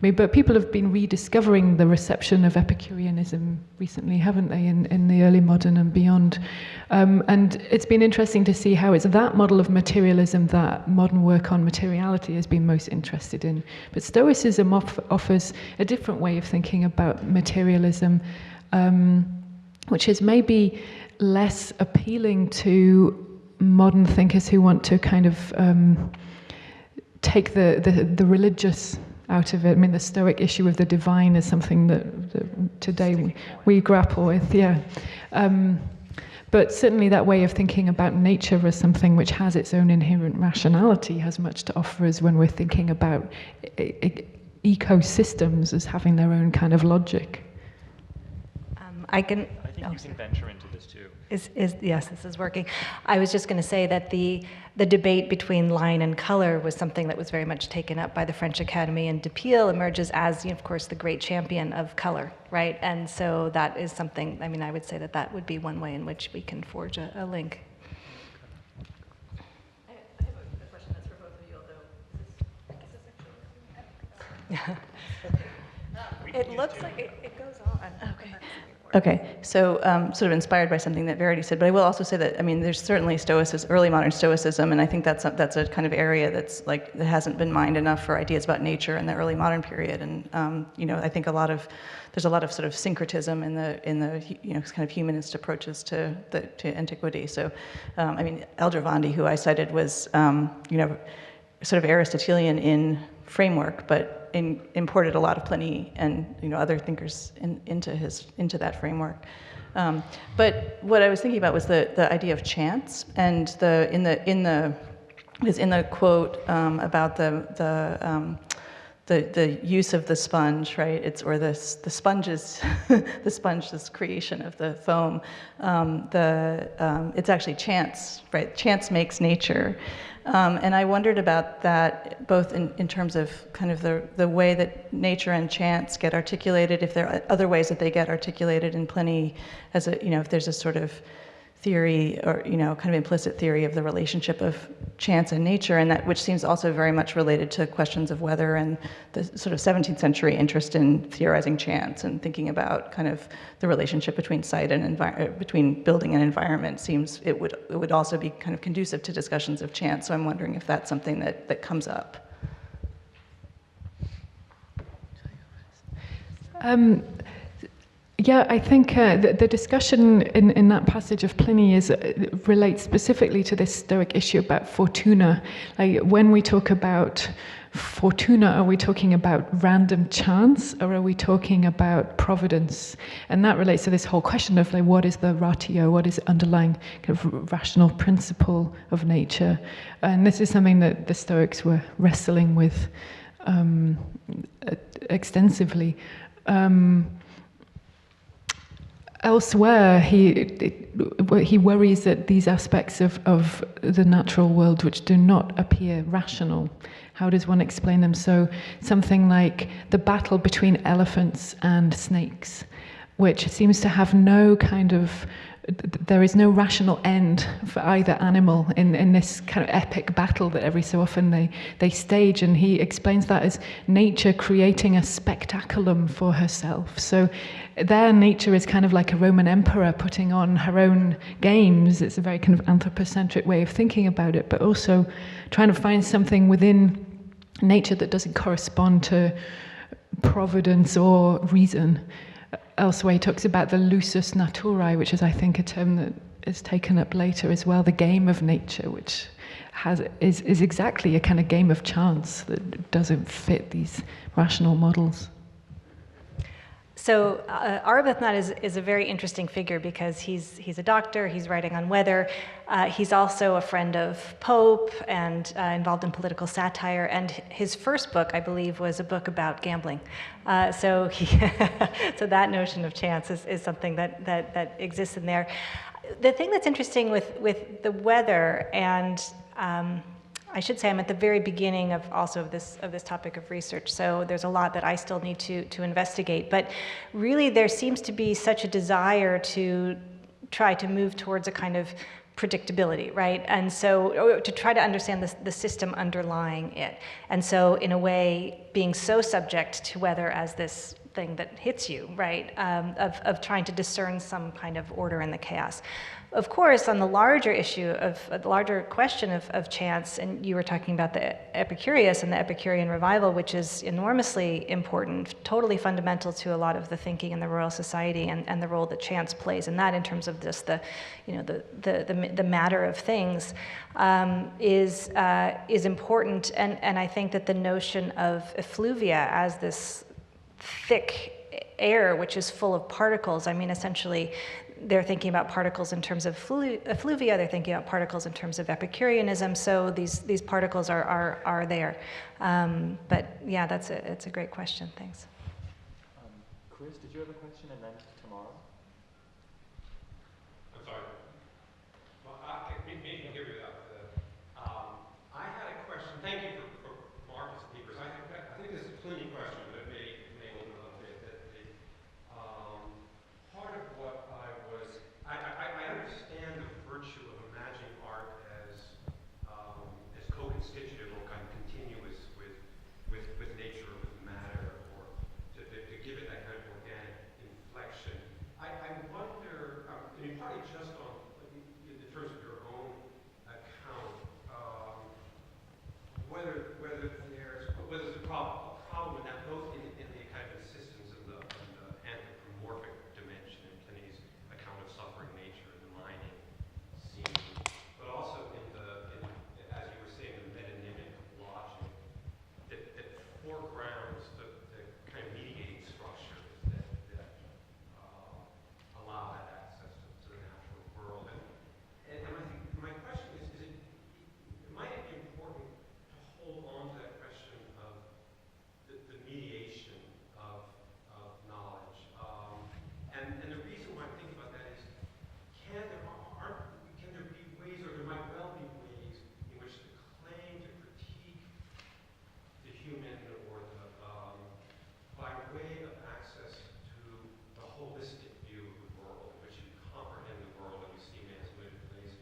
I mean, but people have been rediscovering the reception of Epicureanism recently, haven't they, in the early modern and beyond. And it's been interesting to see how it's that model of materialism that modern work on materiality has been most interested in. But Stoicism offers a different way of thinking about materialism, which is maybe less appealing to modern thinkers who want to kind of take the religious out of it. I mean, the Stoic issue of the divine is something that today we grapple with, yeah. But certainly that way of thinking about nature as something which has its own inherent rationality has much to offer us when we're thinking about ecosystems as having their own kind of logic. I think you can venture into this too. Yes, this is working. I was just going to say that the debate between line and color was something that was very much taken up by the French Academy, and Depeal emerges as, of course, the great champion of color, right? And so that is something, I mean, I would say that would be one way in which we can forge a link. I have a question that's for both of you, although it looks like it goes on. Okay. Okay, so sort of inspired by something that Verity said, but I will also say that, I mean, there's certainly Stoicism, early modern Stoicism, and I think that's a kind of area that's that hasn't been mined enough for ideas about nature in the early modern period, and I think there's a lot of sort of syncretism in the kind of humanist approaches to antiquity. So, I mean, Eldravandi, who I cited, was sort of Aristotelian in framework, but imported a lot of Pliny and other thinkers into that framework. But what I was thinking about was the idea of chance, and in the quote about the use of the sponge, right? The sponge's the sponge's creation of the foam. It's actually chance, right? Chance makes nature. And I wondered about that both in terms of kind of the way that nature and chance get articulated, if there are other ways that they get articulated in Pliny, as if there's a sort of theory or kind of implicit theory of the relationship of chance and nature, and that which seems also very much related to questions of weather and the sort of 17th century interest in theorizing chance and thinking about kind of the relationship between site and between building and environment. Seems it would also be kind of conducive to discussions of chance. So I'm wondering if that's something that comes up. Yeah, I think the discussion in that passage of Pliny relates specifically to this Stoic issue about fortuna. Like, when we talk about fortuna, are we talking about random chance, or are we talking about providence? And that relates to this whole question of, like, what is the ratio, what is the underlying kind of rational principle of nature? And this is something that the Stoics were wrestling with extensively. Elsewhere, he worries that these aspects of the natural world which do not appear rational, how does one explain them? So something like the battle between elephants and snakes, which seems to have no kind of, there is no rational end for either animal in this kind of epic battle that every so often they stage, and he explains that as nature creating a spectaculum for herself. So there, nature is kind of like a Roman emperor putting on her own games. It's a very kind of anthropocentric way of thinking about it, but also trying to find something within nature that doesn't correspond to providence or reason. Elsewhere, he talks about the lusus naturae, which is, I think, a term that is taken up later as well, the game of nature, which is exactly a kind of game of chance that doesn't fit these rational models. So Arbuthnot is a very interesting figure because he's a doctor, he's writing on weather, he's also a friend of Pope and involved in political satire, and his first book, I believe, was a book about gambling. So that notion of chance is something that exists in there. The thing that's interesting with the weather, and I should say I'm at the very beginning of this topic of research, so there's a lot that I still need to investigate. But really, there seems to be such a desire to try to move towards a kind of predictability, right? And so to try to understand the system underlying it. And so in a way, being so subject to weather as this thing that hits you, right? Of trying to discern some kind of order in the chaos. Of course, on the larger issue the larger question of chance, and you were talking about the Epicurus and the Epicurean revival, which is enormously important, totally fundamental to a lot of the thinking in the Royal Society and the role that chance plays in that, in terms of just the matter of things, is important. And I think that the notion of effluvia as this thick air which is full of particles, I mean, essentially, they're thinking about particles in terms of effluvia, they're thinking about particles in terms of Epicureanism, so these particles are there. But yeah, it's a great question, thanks. Chris, did you have a question, and then tomorrow? I'm sorry. Well, maybe I'll give you that. I had a question. Thank you for Marcus speakers. I think this is a Pliny question, but it may open up a bit. Part of what I understand the virtue of imagining art as co-constitutive or kind of continuous with nature or with matter, or to give it that kind of organic inflection. I wonder, partly just in terms of your own account, whether there's a problem in that, both in the kind of insistence of the anthropomorphic dimension in Pliny's account of suffering nature and the mining scene, but also as you were saying, the metonymic logic that foregrounds the kind of mediating structures that allow that access to the natural world. And I think my question is might it be important to hold on to that question of the mediation of knowledge? And the reason why I think about that is, can there be ways, or there might well be ways, in which the claim to critique the human or by way of access to the holistic view of the world, in which you comprehend the world and you see man's moving place,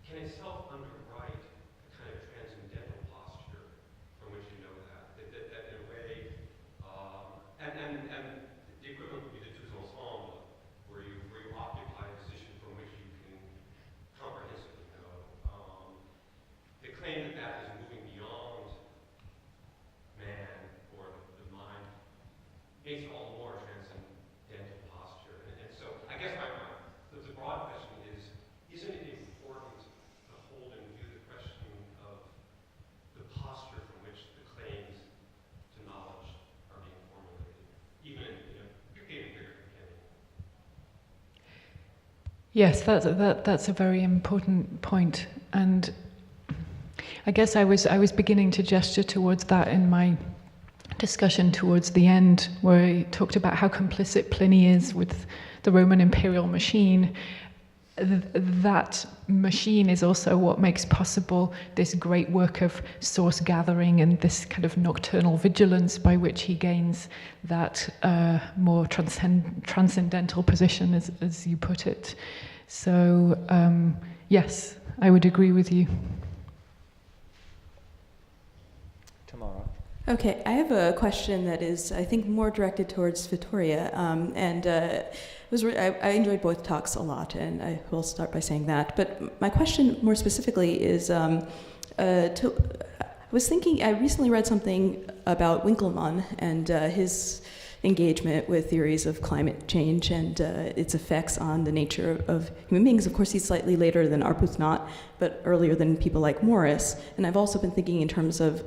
can itself underwrite a kind of transcendental posture from which you know that in a way, and the equivalent would be the tous ensemble, where you occupy a position from which you can comprehensively know. The claim that is moving beyond man or the mind makes it all the more transcendent. Yes, that's a very important point, and I guess I was beginning to gesture towards that in my discussion towards the end, where he talked about how complicit Pliny is with the Roman imperial machine. That machine is also what makes possible this great work of source gathering and this kind of nocturnal vigilance by which he gains that more transcendental position, as you put it. So, yes, I would agree with you. Tamara. Okay, I have a question that is, I think, more directed towards Vittoria, I enjoyed both talks a lot, and I will start by saying that. But my question, more specifically, is I was thinking. I recently read something about Winkelmann and his engagement with theories of climate change and its effects on the nature of human beings. Of course, he's slightly later than Arbuthnot, but earlier than people like Morris. And I've also been thinking in terms of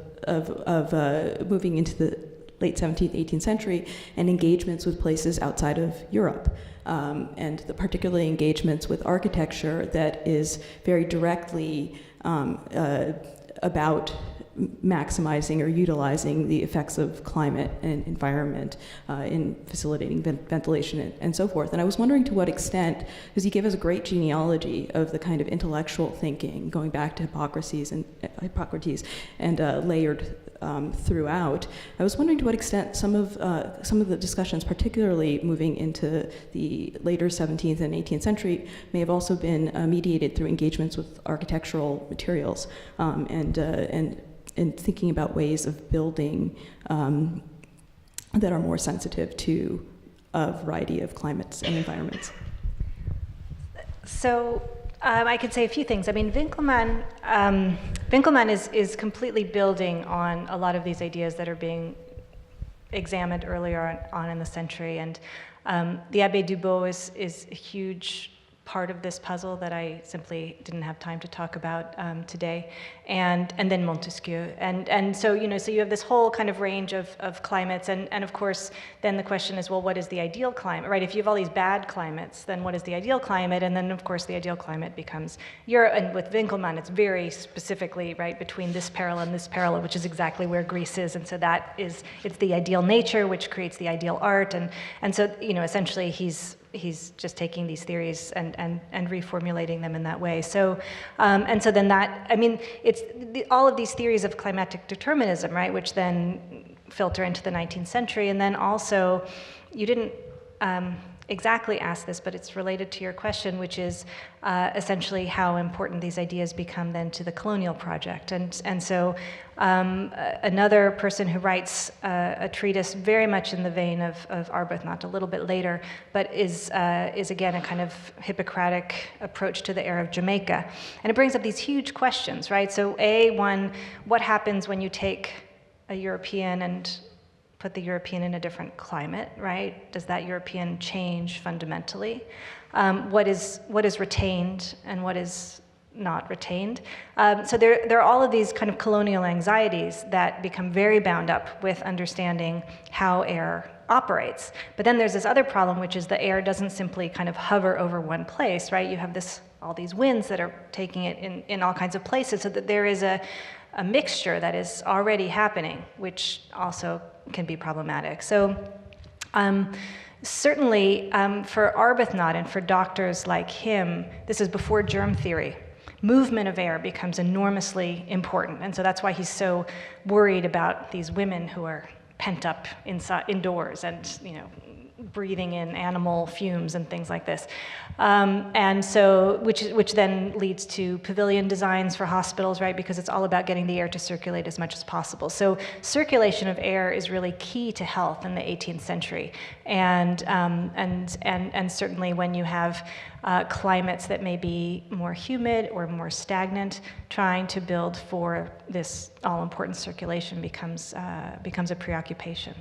moving into the late 17th, 18th century and engagements with places outside of Europe. And the particularly engagements with architecture that is very directly about maximizing or utilizing the effects of climate and environment in facilitating ventilation and so forth. And I was wondering to what extent, because he gave us a great genealogy of the kind of intellectual thinking going back to Hippocrates and layered throughout. I was wondering to what extent some of the discussions, particularly moving into the later 17th and 18th century, may have also been mediated through engagements with architectural materials and thinking about ways of building that are more sensitive to a variety of climates and environments. So I could say a few things. I mean, Winkelmann is completely building on a lot of these ideas that are being examined earlier on in the century, and the Abbé Dubois is a huge part of this puzzle that I simply didn't have time to talk about today, and then Montesquieu, and so so you have this whole kind of range of climates, and of course then the question is, well, what is the ideal climate, right? If you have all these bad climates, then what is the ideal climate? And then of course the ideal climate becomes Europe, and with Winkelmann it's very specifically right between this parallel, which is exactly where Greece is, and so it's the ideal nature which creates the ideal art, and so essentially he's just taking these theories and reformulating them in that way. So, and so then that, I mean, it's all of these theories of climatic determinism, right, which then filter into the 19th century. And then also, you didn't exactly ask this, but it's related to your question, which is essentially how important these ideas become then to the colonial project. And so another person who writes a treatise very much in the vein of Arbuthnot a little bit later, but is again a kind of Hippocratic approach to the era of Jamaica. And it brings up these huge questions, right? So one, what happens when you take a European and put the European in a different climate, right? Does that European change fundamentally? What is retained and what is not retained? So there are all of these kind of colonial anxieties that become very bound up with understanding how air operates. But then there's this other problem, which is the air doesn't simply kind of hover over one place, right? You have all these winds that are taking it in all kinds of places, so that there is a mixture that is already happening, which also can be problematic. So certainly for Arbuthnot and for doctors like him, this is before germ theory, movement of air becomes enormously important. And so that's why he's so worried about these women who are pent up indoors and breathing in animal fumes and things like this. And so, which then leads to pavilion designs for hospitals, right? Because it's all about getting the air to circulate as much as possible. So circulation of air is really key to health in the 18th century. And certainly when you have climates that may be more humid or more stagnant, trying to build for this all-important circulation becomes a preoccupation.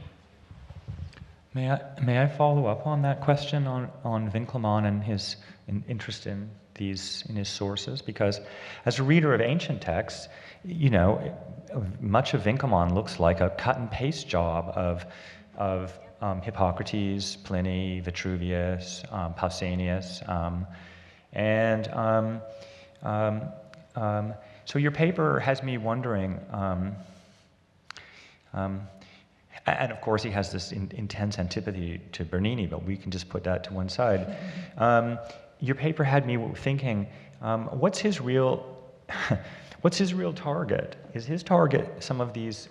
May I follow up on that question on Winkelmann and his interest in his sources? Because as a reader of ancient texts, much of Winkelmann looks like a cut and paste job of Hippocrates, Pliny, Vitruvius, Pausanias, And so your paper has me wondering, and of course he has this intense antipathy to Bernini, but we can just put that to one side. Your paper had me thinking, what's his real target? Is his target some of these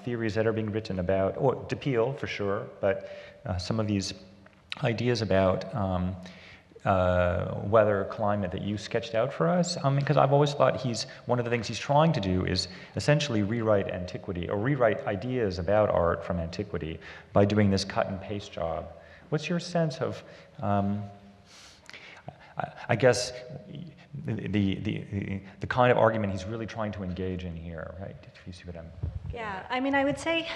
theories that are being written about, or De Peel for sure, but some of these ideas about weather, climate that you sketched out for us? Because I've always thought one of the things he's trying to do is essentially rewrite antiquity, or rewrite ideas about art from antiquity by doing this cut and paste job. What's your sense of, I guess, the kind of argument he's really trying to engage in here, right? If you see what I'm... Yeah, I mean, I would say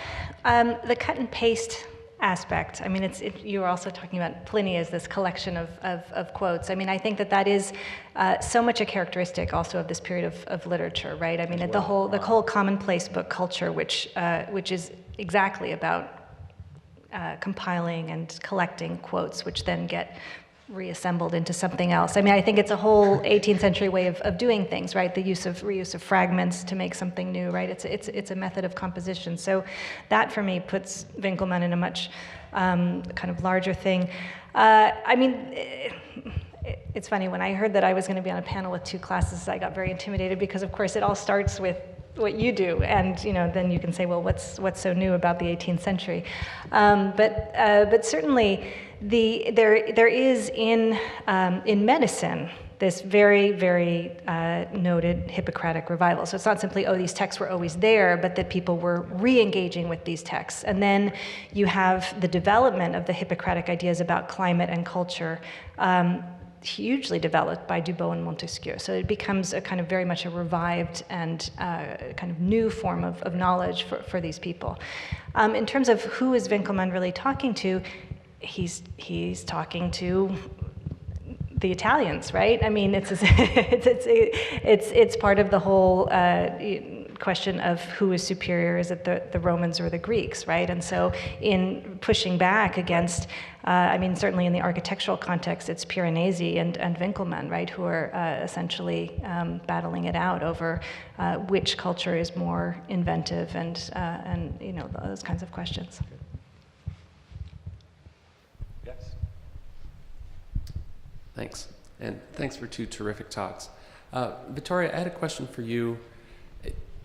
the cut and paste aspect. I mean, you were also talking about Pliny as this collection of quotes. I mean, I think that is so much a characteristic also of this period of literature, right? I mean, the whole commonplace book culture, which is exactly about compiling and collecting quotes, which then get reassembled into something else. I mean, I think it's a whole 18th century way of doing things, right? The reuse of fragments to make something new, right? It's a method of composition. So that for me puts Winkelmann in a much kind of larger thing. I mean, it's funny, when I heard that I was going to be on a panel with 2 classes, I got very intimidated because, of course, it all starts with what you do, and then you can say, well, what's so new about the 18th century? But certainly, there is in medicine this very, very noted Hippocratic revival. So it's not simply, oh, these texts were always there, but that people were re-engaging with these texts. And then you have the development of the Hippocratic ideas about climate and culture, hugely developed by Dubos and Montesquieu. So it becomes a kind of very much a revived and kind of new form of knowledge for these people. In terms of who is Winkelmann really talking to, he's talking to the Italians, right? I mean, it's part of the whole question of who is superior. Is it the Romans or the Greeks, right? And so in pushing back against, I mean, certainly in the architectural context, it's Piranesi and Winkelmann, right, who are essentially battling it out over which culture is more inventive and those kinds of questions. Thanks. And thanks for 2 terrific talks. Vittoria, I had a question for you.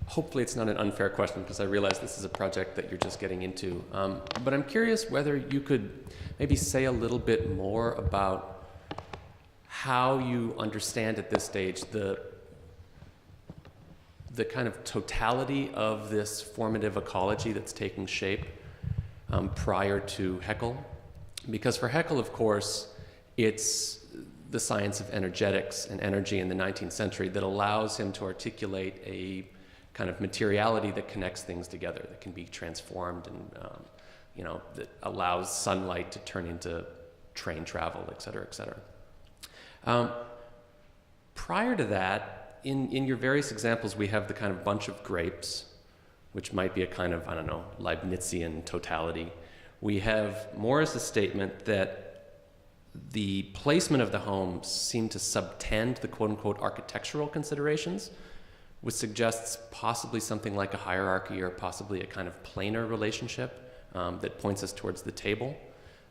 Hopefully it's not an unfair question because I realize this is a project that you're just getting into. But I'm curious whether you could maybe say a little bit more about how you understand at this stage the kind of totality of this formative ecology that's taking shape prior to Haeckel. Because for Haeckel, of course, it's the science of energetics and energy in the 19th century that allows him to articulate a kind of materiality that connects things together, that can be transformed and, that allows sunlight to turn into train travel, et cetera, et cetera. Prior to that, in your various examples, we have the kind of bunch of grapes, which might be a kind of, Leibnizian totality. We have Morris's statement that the placement of the home seemed to subtend the quote-unquote architectural considerations, which suggests possibly something like a hierarchy or possibly a kind of planar relationship that points us towards the table.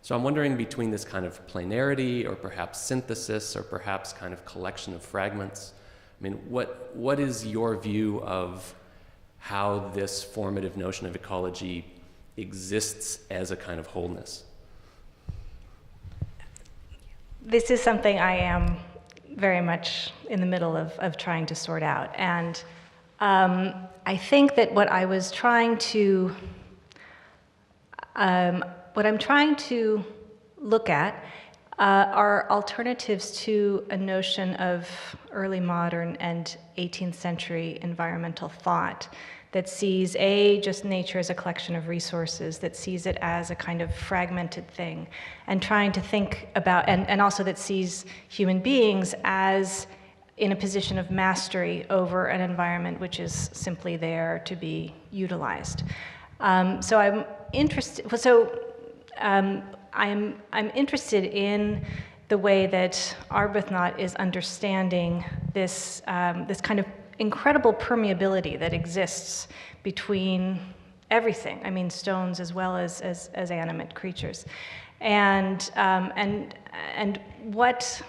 So I'm wondering, between this kind of planarity or perhaps synthesis or perhaps kind of collection of fragments, I mean, what is your view of how this formative notion of ecology exists as a kind of wholeness? This is something I am very much in the middle of trying to sort out. And I think that what I'm trying to look at are alternatives to a notion of early modern and 18th century environmental thought that sees just nature as a collection of resources, that sees it as a kind of fragmented thing, and trying to think about, and also that sees human beings as in a position of mastery over an environment which is simply there to be utilized. So I'm interested. I'm interested in the way that Arbuthnot is understanding this, this kind of incredible permeability that exists between everything. I mean, stones as well as animate creatures, and what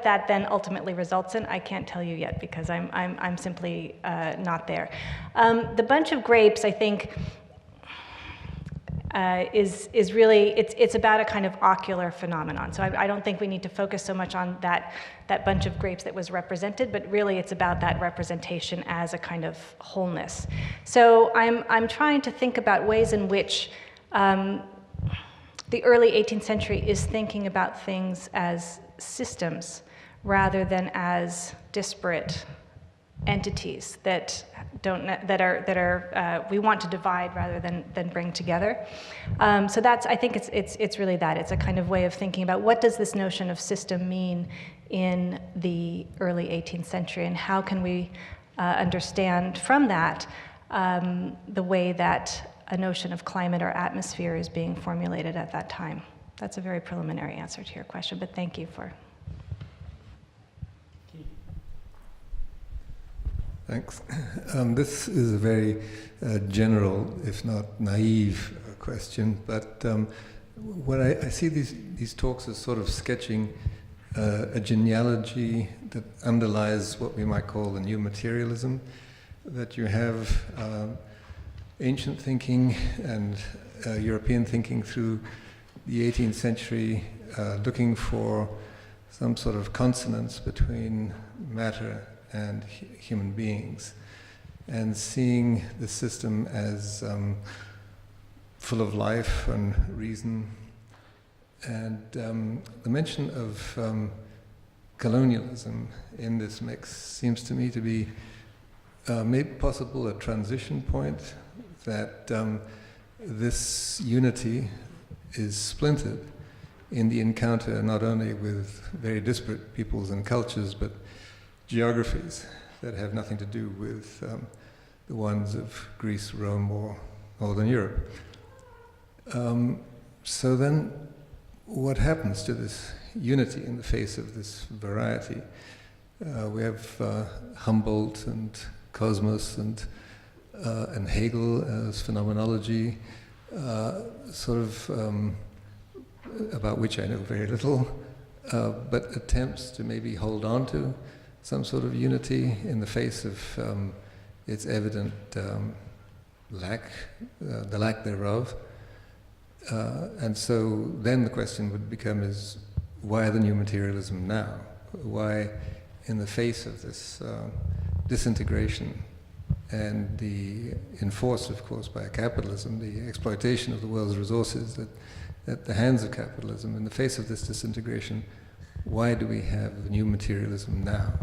that then ultimately results in, I can't tell you yet because I'm simply not there. The bunch of grapes, I think, is really, it's about a kind of ocular phenomenon. So I don't think we need to focus so much on that bunch of grapes that was represented, but really it's about that representation as a kind of wholeness. So I'm trying to think about ways in which the early 18th century is thinking about things as systems rather than as disparate entities that we want to divide rather than bring together. So that's, I think it's really that. It's a kind of way of thinking about what does this notion of system mean in the early 18th century, and how can we understand from that the way that a notion of climate or atmosphere is being formulated at that time. That's a very preliminary answer to your question, but thank you for. Thanks. This is a very general, if not naive, question, but what I see these talks as sort of sketching a genealogy that underlies what we might call the new materialism, that you have ancient thinking and European thinking through the 18th century looking for some sort of consonance between matter and human beings, and seeing the system as full of life and reason. And the mention of colonialism in this mix seems to me to be maybe possible a transition point, that this unity is splintered in the encounter not only with very disparate peoples and cultures, but geographies that have nothing to do with the ones of Greece, Rome, or Northern Europe. So then, what happens to this unity in the face of this variety? We have Humboldt and Cosmos and Hegel as phenomenology, sort of about which I know very little, but attempts to maybe hold on to some sort of unity in the face of its evident lack, the lack thereof. And so then the question would become is, why the new materialism now? Why, in the face of this disintegration and the enforced, of course, by capitalism, the exploitation of the world's resources at the hands of capitalism, in the face of this disintegration, why do we have new materialism now?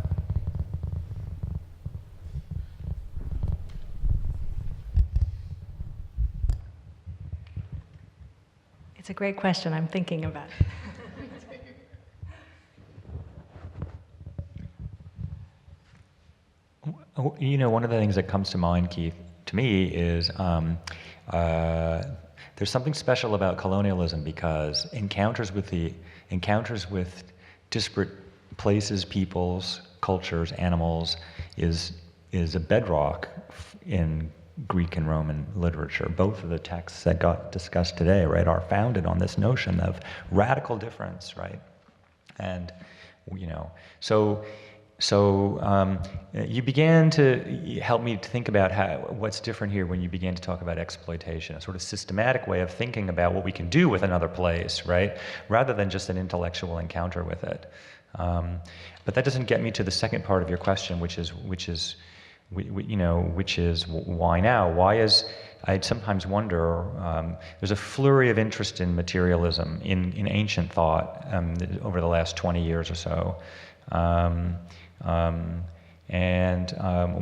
It's a great question. I'm thinking about it. You know, one of the things that comes to mind, Keith, to me is there's something special about colonialism, because encounters with disparate places, peoples, cultures, animals is a bedrock in Greek and Roman literature. Both of the texts that got discussed today, right, are founded on this notion of radical difference, right? And, you know, so you began to help me to think about what's different here when you began to talk about exploitation, a sort of systematic way of thinking about what we can do with another place, right? Rather than just an intellectual encounter with it. But that doesn't get me to the second part of your question, which is why now? Why is, I sometimes wonder, there's a flurry of interest in materialism in ancient thought over the last 20 years or so. And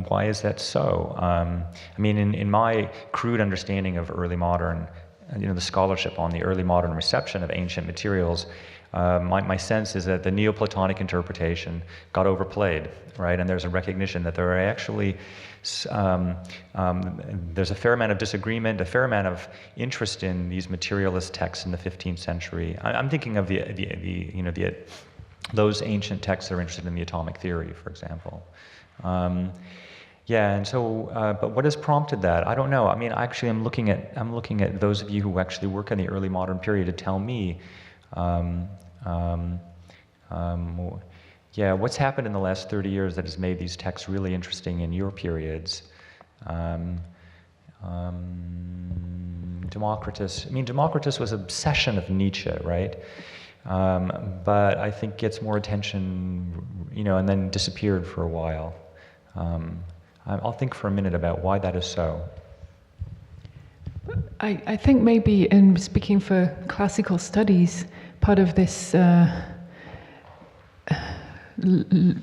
why is that so? I mean, in my crude understanding of early modern, the scholarship on the early modern reception of ancient materials, my sense is that the Neoplatonic interpretation got overplayed, right? And there's a recognition that there are actually, there's a fair amount of disagreement, a fair amount of interest in these materialist texts in the 15th century. I'm thinking of the those ancient texts that are interested in the atomic theory, for example. Yeah, and so, but what has prompted that? I don't know. I mean, actually, I'm looking at those of you who actually work in the early modern period to tell me, yeah, what's happened in the last 30 years that has made these texts really interesting in your periods? Democritus was an obsession of Nietzsche, right? But I think gets more attention, and then disappeared for a while. I'll think for a minute about why that is so. I think maybe in speaking for classical studies, part of this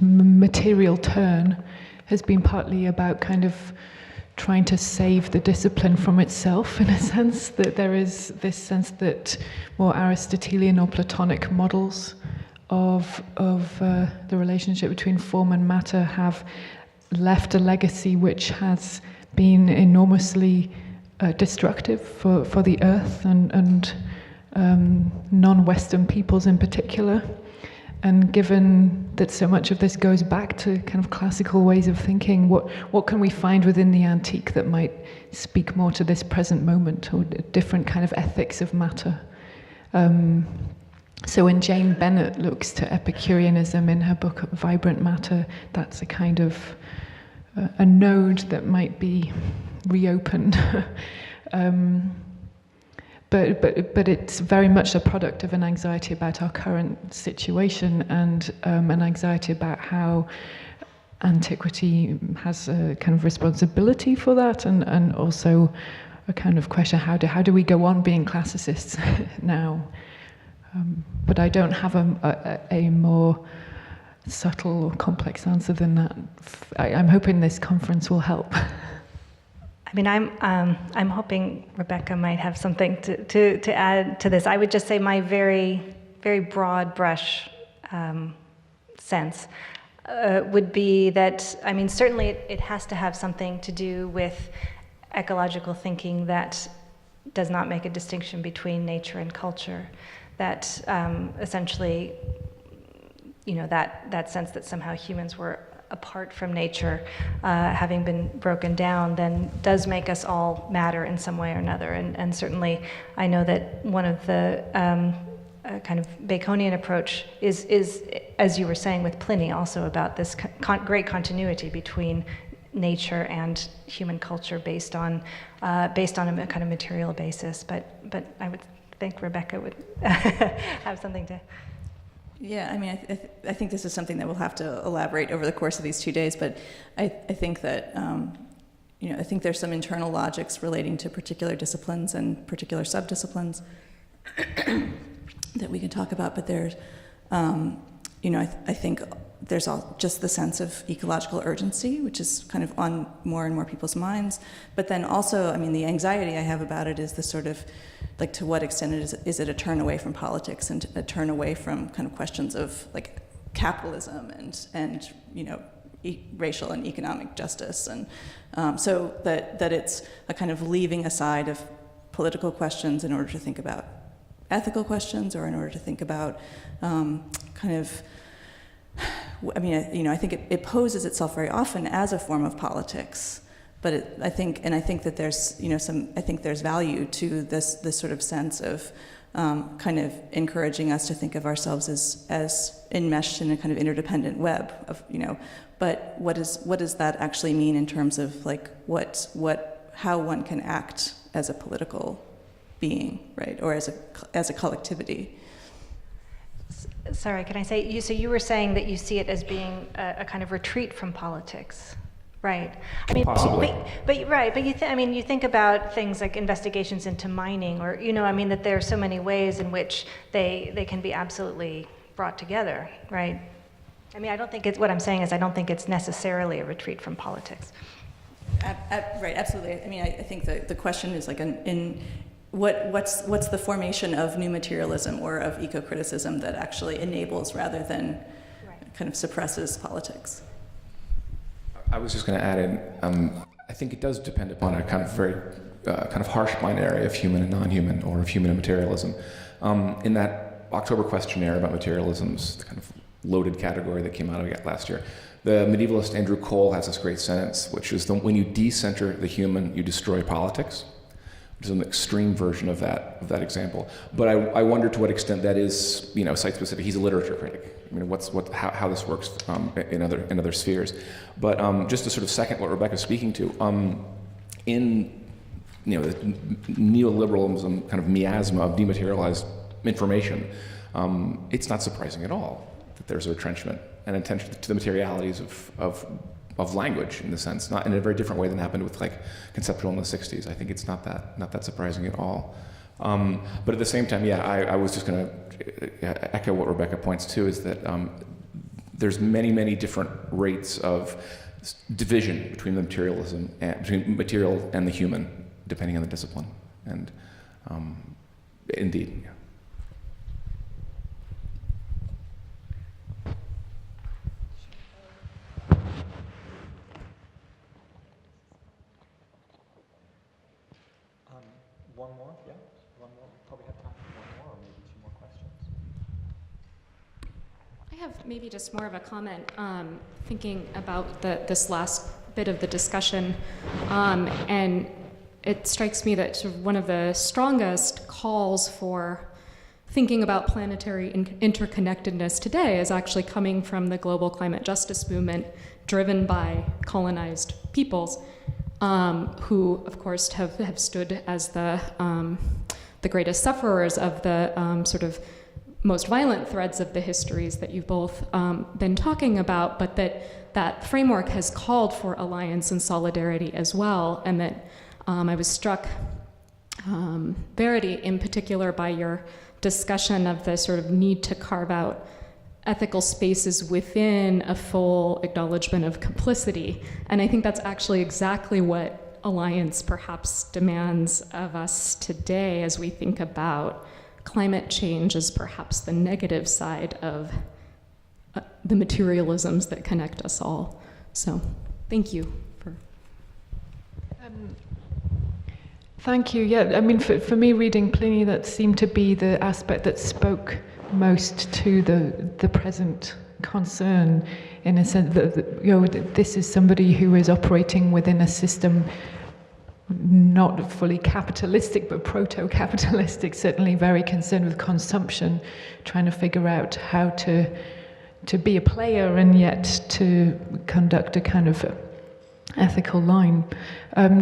material turn has been partly about kind of trying to save the discipline from itself, in a sense, that there is this sense that more Aristotelian or Platonic models of the relationship between form and matter have left a legacy which has been enormously destructive for the earth and non-Western peoples in particular. And given that so much of this goes back to kind of classical ways of thinking, what can we find within the antique that might speak more to this present moment, or different kind of ethics of matter? So when Jane Bennett looks to Epicureanism in her book Vibrant Matter, that's a kind of a node that might be reopened. But it's very much a product of an anxiety about our current situation and an anxiety about how antiquity has a kind of responsibility for that, and also a kind of question, how do we go on being classicists now? But I don't have a more subtle or complex answer than that. I'm hoping this conference will help. I mean, I'm hoping Rebecca might have something to add to this. I would just say my very, very broad brush sense would be that, I mean, certainly it has to have something to do with ecological thinking that does not make a distinction between nature and culture. That essentially, that sense that somehow humans were apart from nature, having been broken down, then does make us all matter in some way or another. And certainly, I know that one of the kind of Baconian approach is, as you were saying with Pliny, also about this great continuity between nature and human culture based on a kind of material basis. But I would think Rebecca would have something to. Yeah, I mean, I think this is something that we'll have to elaborate over the course of these 2 days, but I think that, I think there's some internal logics relating to particular disciplines and particular subdisciplines that we can talk about, but there's, I think there's just the sense of ecological urgency, which is kind of on more and more people's minds, but then also, I mean, the anxiety I have about it is the sort of, like, to what extent is it a turn away from politics and a turn away from kind of questions of, like, capitalism and racial and economic justice, and so that it's a kind of leaving aside of political questions in order to think about ethical questions, or in order to think about kind of, I mean, I think it poses itself very often as a form of politics. But I think that there's, I think there's value to this sort of sense of kind of encouraging us to think of ourselves as enmeshed in a kind of interdependent web of, but what does that actually mean in terms of, like, how one can act as a political being, right, or as a collectivity. Sorry, can I say, so you were saying that you see it as being a kind of retreat from politics. Right. I mean, possibly. But you think about things like investigations into mining, or that there are so many ways in which they can be absolutely brought together, right? I mean, I don't think what I'm saying is I don't think it's necessarily a retreat from politics. Right. Absolutely. I mean, I think the question is, like, what's the formation of new materialism or of eco-criticism that actually enables rather than kind of suppresses politics. I was just going to add in, I think it does depend upon a kind of very kind of harsh binary of human and non-human, or of human and materialism. In that October questionnaire about materialism's kind of loaded category that came out of it last year. The medievalist Andrew Cole has this great sentence, which is when you decenter the human, you destroy politics. Which is an extreme version of that example. But I wonder to what extent that is, site-specific. He's a literature critic. I mean, how this works in other spheres. But just to sort of second what Rebecca's speaking to, in the neoliberalism kind of miasma of dematerialized information, it's not surprising at all that there's a retrenchment and attention to the materialities of language, in the sense, not in a very different way than happened with like conceptual in the 60s. I think it's not that surprising at all. But at the same time, I was just going to echo what Rebecca points to, is that there's many different rates of division between the materialism and between material and the human, depending on the discipline. And indeed. One more, yeah? One more. We probably have time for one more or maybe two more questions. I have maybe just more of a comment, thinking about this last bit of the discussion, and it strikes me that sort of one of the strongest calls for thinking about planetary interconnectedness today is actually coming from the global climate justice movement, driven by colonized peoples, who, of course, have stood as the greatest sufferers of the sort of most violent threads of the histories that you've both been talking about, but that framework has called for alliance and solidarity as well, and that I was struck, Verity, in particular, by your discussion of the sort of need to carve out ethical spaces within a full acknowledgement of complicity. And I think that's actually exactly what alliance perhaps demands of us today as we think about climate change as perhaps the negative side of the materialisms that connect us all. So thank you for... Thank you. Yeah, I mean, for me, reading Pliny, that seemed to be the aspect that spoke most to the present concern, in a sense that this is somebody who is operating within a system not fully capitalistic, but proto-capitalistic, certainly very concerned with consumption, trying to figure out how to be a player and yet to conduct a kind of ethical line.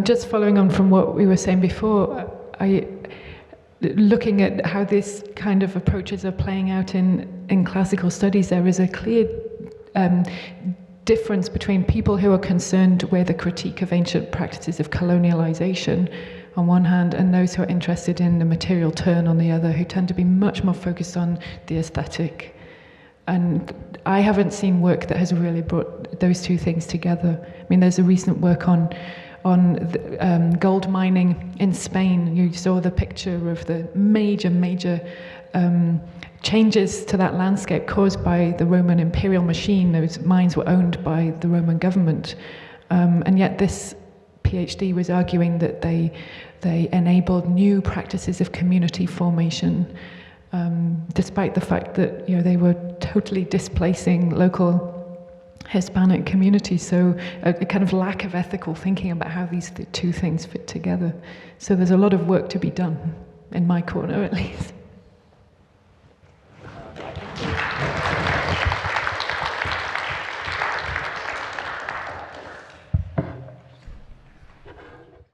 Just following on from what we were saying before, looking at how this kind of approaches are playing out in classical studies, there is a clear difference between people who are concerned with a critique of ancient practices of colonialization on one hand, and those who are interested in the material turn on the other, who tend to be much more focused on the aesthetic. And I haven't seen work that has really brought those two things together. I mean, there's a recent work on gold mining in Spain. You saw the picture of the major changes to that landscape caused by the Roman imperial machine. Those mines were owned by the Roman government. And yet this PhD was arguing that they enabled new practices of community formation, despite the fact that they were totally displacing local Hispanic communities. So a kind of lack of ethical thinking about how these two things fit together. So there's a lot of work to be done, in my corner at least.